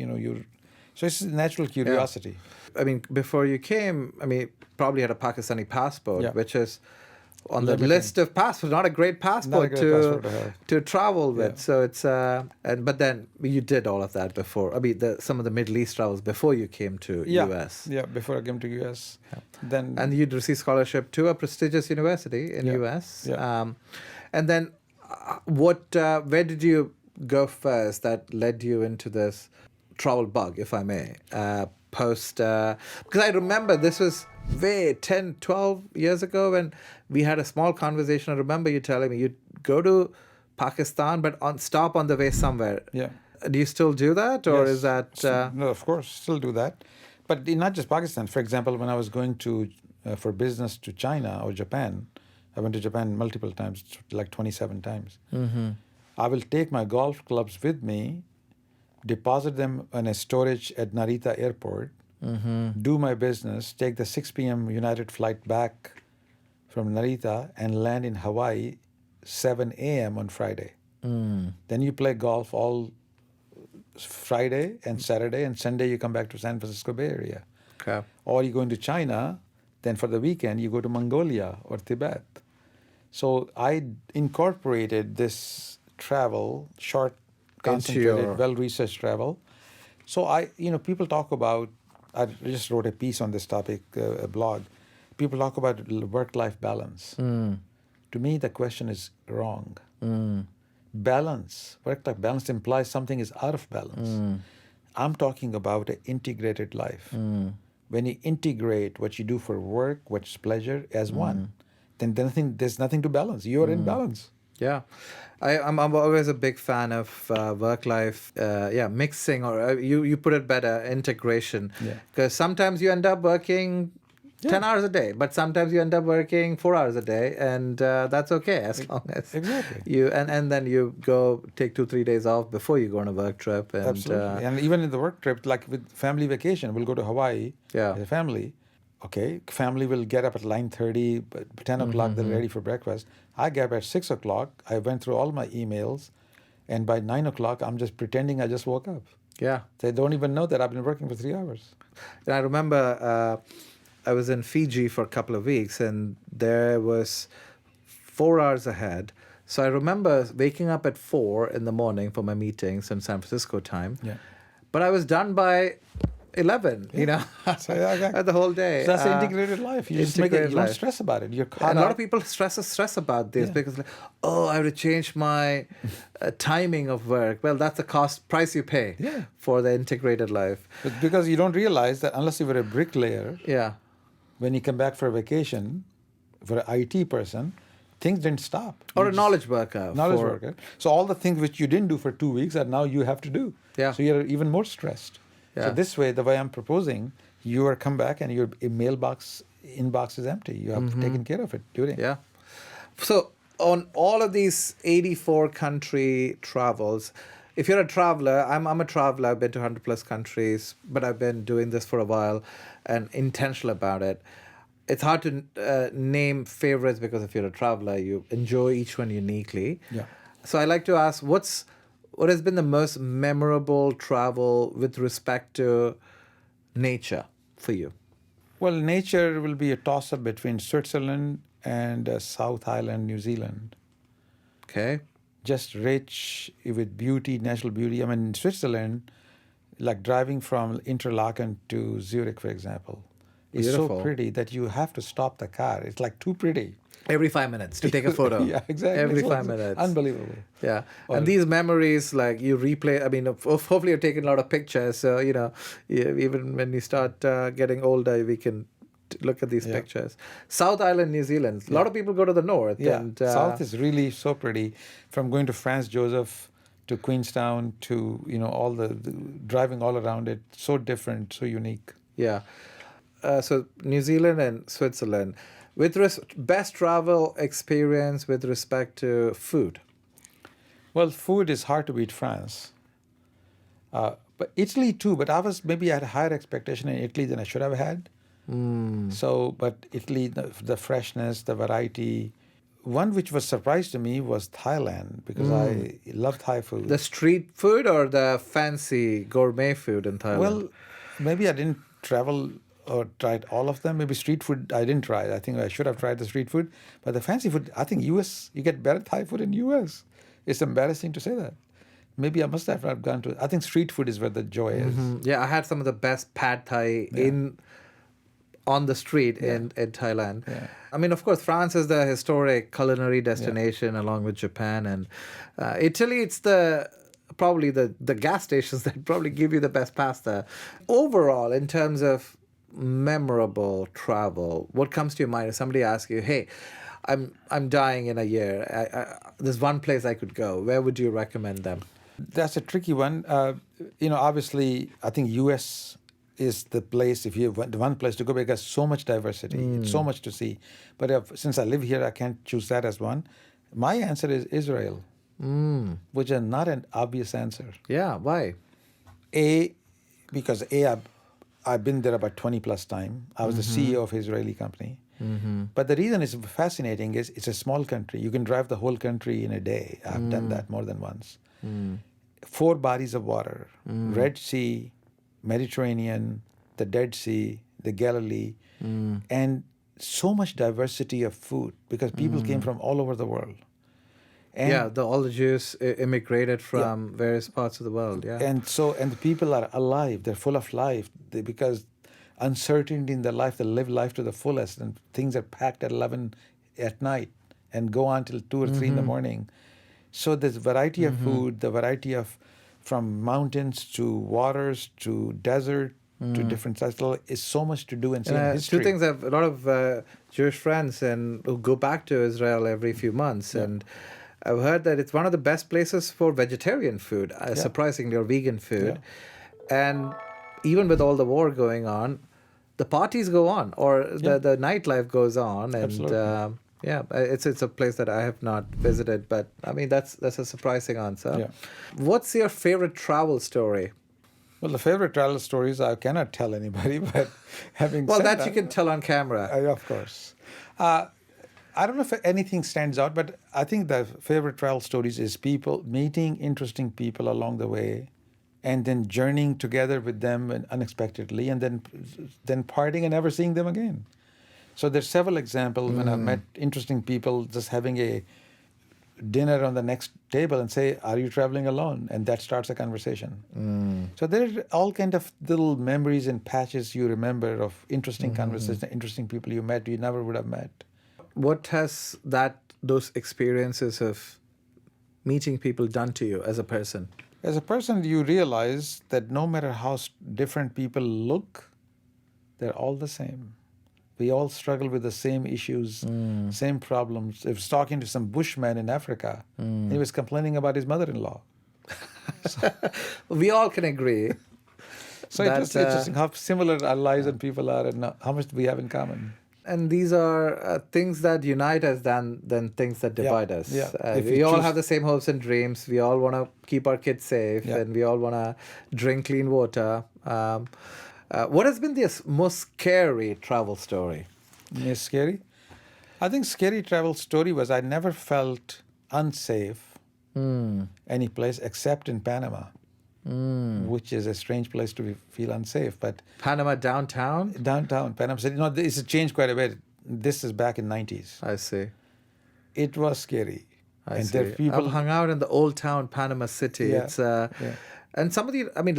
so it's natural curiosity. I mean, before you came, probably had a Pakistani passport, which is on the limiting. list of passports. Not a great passport, great to passport to have. to travel with. Yeah. So it's but then you did all of that before. I mean, some of the Middle East travels before you came to US. Yeah, before I came to US. Then And you'd receive scholarship to a prestigious university in US. Yeah. And then where did you go first that led you into this travel bug, if I may, because I remember this was 10, 12 years ago when we had a small conversation. I remember you telling me you'd go to Pakistan, but stop on the way somewhere. Yeah. Do you still do that, or Yes. is that... No, of course, still do that. But not just Pakistan. For example, when I was going to for business to China or Japan, I went to Japan multiple times, like 27 times. Mm-hmm. I will take my golf clubs with me, deposit them in a storage at Narita Airport, do my business, take the 6 p.m. United flight back from Narita, and land in Hawaii 7 a.m. on Friday. Then you play golf all Friday and Saturday, and Sunday you come back to San Francisco Bay Area. Okay. Or you go into China, then for the weekend you go to Mongolia or Tibet. So I incorporated this travel, short, concentrated, well-researched travel. So people talk about, I just wrote a piece on this topic, a blog. People talk about work-life balance. To me, the question is wrong. Balance, work-life balance implies something is out of balance. I'm talking about an integrated life. When you integrate what you do for work, what's pleasure as one, then there's nothing to balance. You're in balance. Yeah, I'm always a big fan of work-life, mixing, or you put it better, integration. Yeah. Because sometimes you end up working 10 hours a day, but sometimes you end up working 4 hours a day, and that's okay as long as Exactly. you and then you go take 2-3 days off before you go on a work trip. And, Absolutely. And even in the work trip, like with family vacation, we'll go to Hawaii Yeah. as a family. Okay, family will get up at 9:30, but 10 o'clock they're ready for breakfast. I get up at 6 o'clock. I went through all my emails, and by 9 o'clock, I'm just pretending I just woke up. Yeah. They don't even know that I've been working for 3 hours. And I remember I was in Fiji for a couple of weeks, and there was 4 hours ahead. So I remember waking up at 4 in the morning for my meetings in San Francisco time. Yeah. But I was done by 11, So, yeah, exactly. the whole day. So that's the integrated life. You just make it, integrated you don't life. stress about it. You're caught And a lot up. of people stress about this Yeah. because, like, I have to change my timing of work. Well, that's the price you pay Yeah. for the integrated life. But because you don't realize that unless you were a bricklayer, Yeah. when you come back for a vacation, for an IT person, things didn't stop. Or You a just- knowledge worker. Knowledge worker. So all the things which you didn't do for 2 weeks are now you have to do. Yeah. So you're even more stressed. Yeah. So this way, the way I'm proposing, you are come back and your inbox is empty. You have taken care of it during. Yeah. So on all of these 84 country travels, if you're a traveler, I'm a traveler. I've been to 100 plus countries, but I've been doing this for a while and intentional about it. It's hard to name favorites because if you're a traveler, you enjoy each one uniquely. Yeah. So I like to ask, what has been the most memorable travel with respect to nature for you? Well, nature will be a toss-up between Switzerland and South Island, New Zealand. Okay. Just rich with beauty, natural beauty. I mean, in Switzerland, like driving from Interlaken to Zurich, for example, is so Beautiful. pretty that you have to stop the car. It's like too pretty. Every 5 minutes to take a photo. Yeah, exactly. Every So 5 it's minutes. Unbelievable. Yeah. Or- And these memories, like you replay, I mean, hopefully you're taking a lot of pictures. So, even when you start getting older, we can look at these Yeah. pictures. South Island, New Zealand. A lot of people go to the north. Yeah, And, South is really so pretty. From going to Franz Joseph to Queenstown to, all the driving all around it. So different, so unique. Yeah. So New Zealand and Switzerland. With best travel experience with respect to food. Well, food is hard to beat France. But Italy too, but I had a higher expectation in Italy than I should have had. So, but Italy, the freshness, the variety. One which was surprise to me was Thailand because I love Thai food. The street food or the fancy gourmet food in Thailand? Well, maybe I didn't travel or tried all of them. Maybe street food I didn't try. I think I should have tried the street food. But the fancy food, I think US, you get better Thai food in US. It's embarrassing to say that. Maybe I must have not gone to. I think street food is where the joy is. Yeah, I had some of the best pad Thai on the street in Thailand. Yeah. I mean, of course, France is the historic culinary destination along with Japan, and Italy. It's probably the gas stations that probably give you the best pasta. Overall, in terms of memorable travel, what comes to your mind if somebody asks you, "Hey, I'm dying in a year. There's one place I could go. Where would you recommend them?" That's a tricky one. Obviously, I think US is the place, if you want one place to go, because so much diversity, so much to see. But since I live here, I can't choose that as one. My answer is Israel, which is not an obvious answer. Yeah, why? Because I've been there about 20 plus time. I was the CEO of an Israeli company. But the reason it's fascinating is it's a small country. You can drive the whole country in a day. I've done that more than once. 4 bodies of water, Red Sea, Mediterranean, the Dead Sea, the Galilee, and so much diversity of food because people came from all over the world. And all the Jews immigrated from various parts of the world. Yeah, and the people are alive. They're full of life because uncertainty in their life. They live life to the fullest, and things are packed at 11 at night and go on till 2 or 3 in the morning. So there's variety of food, the variety of from mountains to waters to desert to different sites. Is so much to do and see in history. 2 things. I have a lot of Jewish friends who go back to Israel every few months, and I've heard that it's one of the best places for vegetarian food, surprisingly, or vegan food. And even with all the war going on, the parties go on, or the nightlife goes on, and it's a place that I have not visited. But I mean, that's a surprising answer. Yeah. What's your favorite travel story? Well, the favorite travel stories I cannot tell anybody, but having said that you can tell on camera. Of course. I don't know if anything stands out, but I think the favorite travel stories is people meeting interesting people along the way, and then journeying together with them unexpectedly, and then parting and never seeing them again. So there's several examples when I've met interesting people, just having a dinner on the next table and say, "Are you traveling alone?" And that starts a conversation. So there are all kind of little memories and patches you remember of interesting conversations, interesting people you met you never would have met. What has those experiences of meeting people done to you as a person? As a person, you realize that no matter how different people look, they're all the same. We all struggle with the same issues, same problems. I was talking to some bushman in Africa. He was complaining about his mother-in-law. We all can agree. So it's interesting how similar our lives and people are, and how much we have in common. And these are things that unite us than things that divide us. Yeah. We all have the same hopes and dreams. We all want to keep our kids safe, and we all want to drink clean water. What has been the most scary travel story? Yes, scary? I think scary travel story was I never felt unsafe any place except in Panama, which is a strange place to feel unsafe. But Panama downtown? Downtown, Panama City. No, it's changed quite a bit. This is back in 90s. I see. It was scary. I see. I've hung out in the old town, Panama City. Yeah. It's and some of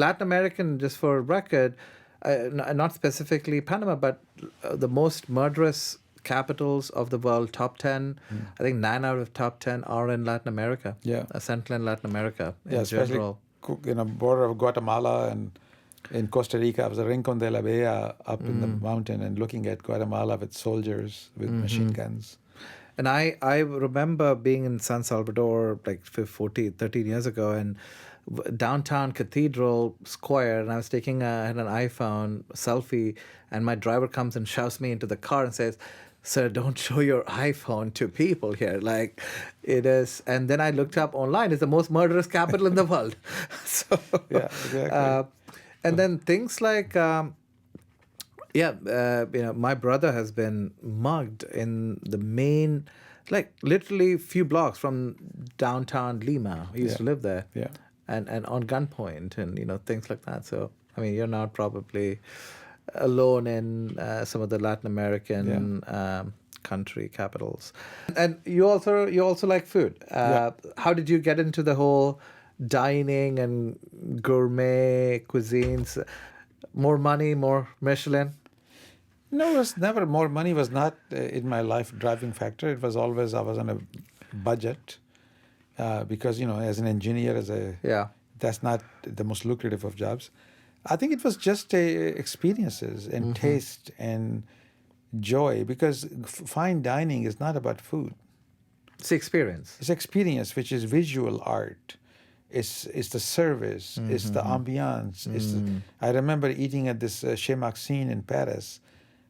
Latin American, just for record, not specifically Panama, but the most murderous capitals of the world, top 10. I think 9 out of top 10 are in Latin America. Yeah. Central and Latin America in especially general. Border of Guatemala and in Costa Rica. I was a Rincon de la Bella up in the mountain and looking at Guatemala with soldiers with machine guns. And I remember being in San Salvador like 13 years ago, and downtown Cathedral Square, and I was taking an iPhone selfie, and my driver comes and shoves me into the car and says, "Sir, don't show your iPhone to people here." Like, it is. And then I looked up online. It's the most murderous capital in the world. So, Yeah, exactly. And then things like, my brother has been mugged in the main, like literally few blocks from downtown Lima. He used to live there. Yeah. And on gunpoint and, things like that. So, I mean, you're not probably alone in some of the Latin American country capitals. And you also like food. How did you get into the whole dining and gourmet cuisines? More money, more Michelin? No, it was never more money was not in my life driving factor. It was always I was on a budget because as an engineer, that's not the most lucrative of jobs. I think it was just experiences and taste and joy, because fine dining is not about food. It's experience. It's experience, which is visual art. It's the service. It's the ambiance. I remember eating at this Chez Maxime in Paris,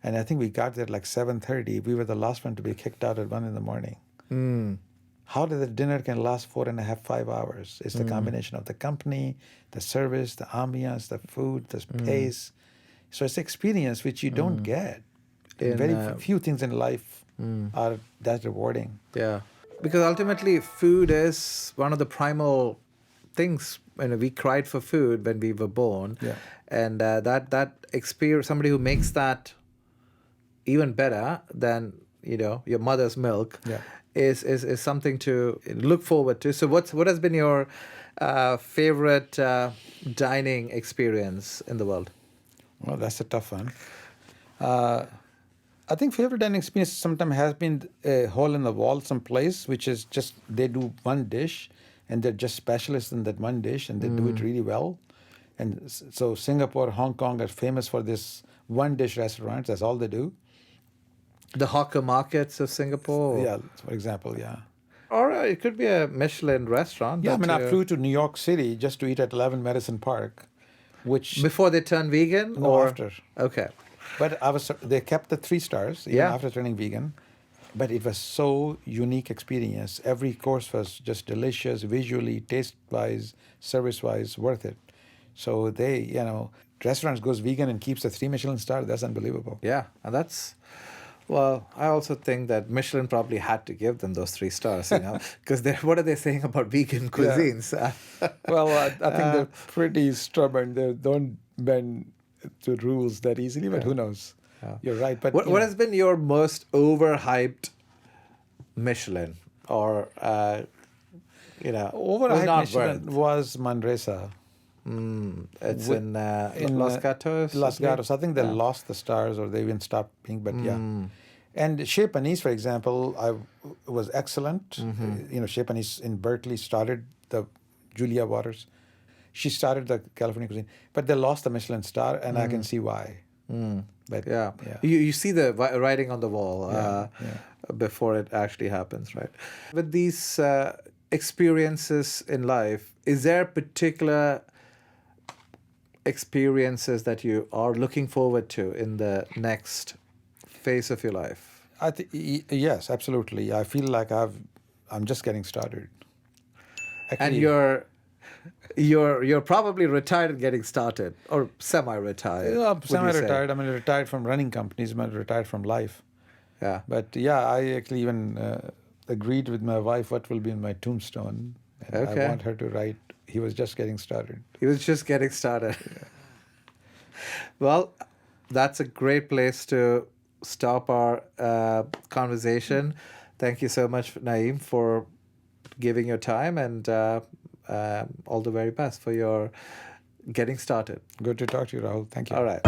and I think we got there like 7:30. We were the last one to be kicked out at 1 a.m. How did the dinner can last 4.5, 5 hours? It's the combination of the company, the service, the ambiance, the food, the pace. So it's experience which you don't get. Very few things in life are that rewarding. Yeah, because ultimately food is one of the primal things. We cried for food when we were born, and that experience, somebody who makes that even better than your mother's milk, is something to look forward to. So what has been your favorite dining experience in the world? Well, that's a tough one. I think favorite dining experience sometimes has been a hole in the wall someplace, which is just they do one dish and they're just specialists in that one dish and they do it really well. And so Singapore, Hong Kong are famous for this one dish restaurants. That's all they do. The hawker markets of Singapore? Yeah, for example, Or it could be a Michelin restaurant. Yeah, I flew to New York City just to eat at 11 Madison Park, which... Before they turned vegan? No, or after. Okay. But they kept the 3 stars even after turning vegan. But it was so unique experience. Every course was just delicious, visually, taste-wise, service-wise, worth it. So they, restaurants goes vegan and keeps the 3 Michelin stars. That's unbelievable. Yeah, and that's... Well, I also think that Michelin probably had to give them those 3 stars, because what are they saying about vegan cuisines? Well, I think they're pretty stubborn. They don't bend to rules that easily, but who knows? You're right. But what has been your most overhyped Michelin, or overhyped Michelin was Manresa. It's in Los Gatos. Los Gatos. I think they lost the stars, or they even stopped being. But and Chez Panisse, for example, was excellent. Chez Panisse in Berkeley started the Julia Waters. She started the California cuisine, but they lost the Michelin star, and I can see why. But you see the writing on the wall before it actually happens, right? With these experiences in life, is there particular experiences that you are looking forward to in the next phase of your life? Yes, absolutely. I feel like I'm just getting started. And Actually, you're probably retired and getting started, or semi-retired. Yeah, semi-retired. I mean, retired from running companies. I'm retired from life. Yeah. But I actually even agreed with my wife what will be in my tombstone. And I want her to write, he was just getting started. He was just getting started. Well, that's a great place to stop our conversation. Thank you so much, Naeem, for giving your time, and all the very best for your getting started. Good to talk to you, Rahul. Thank you. All right.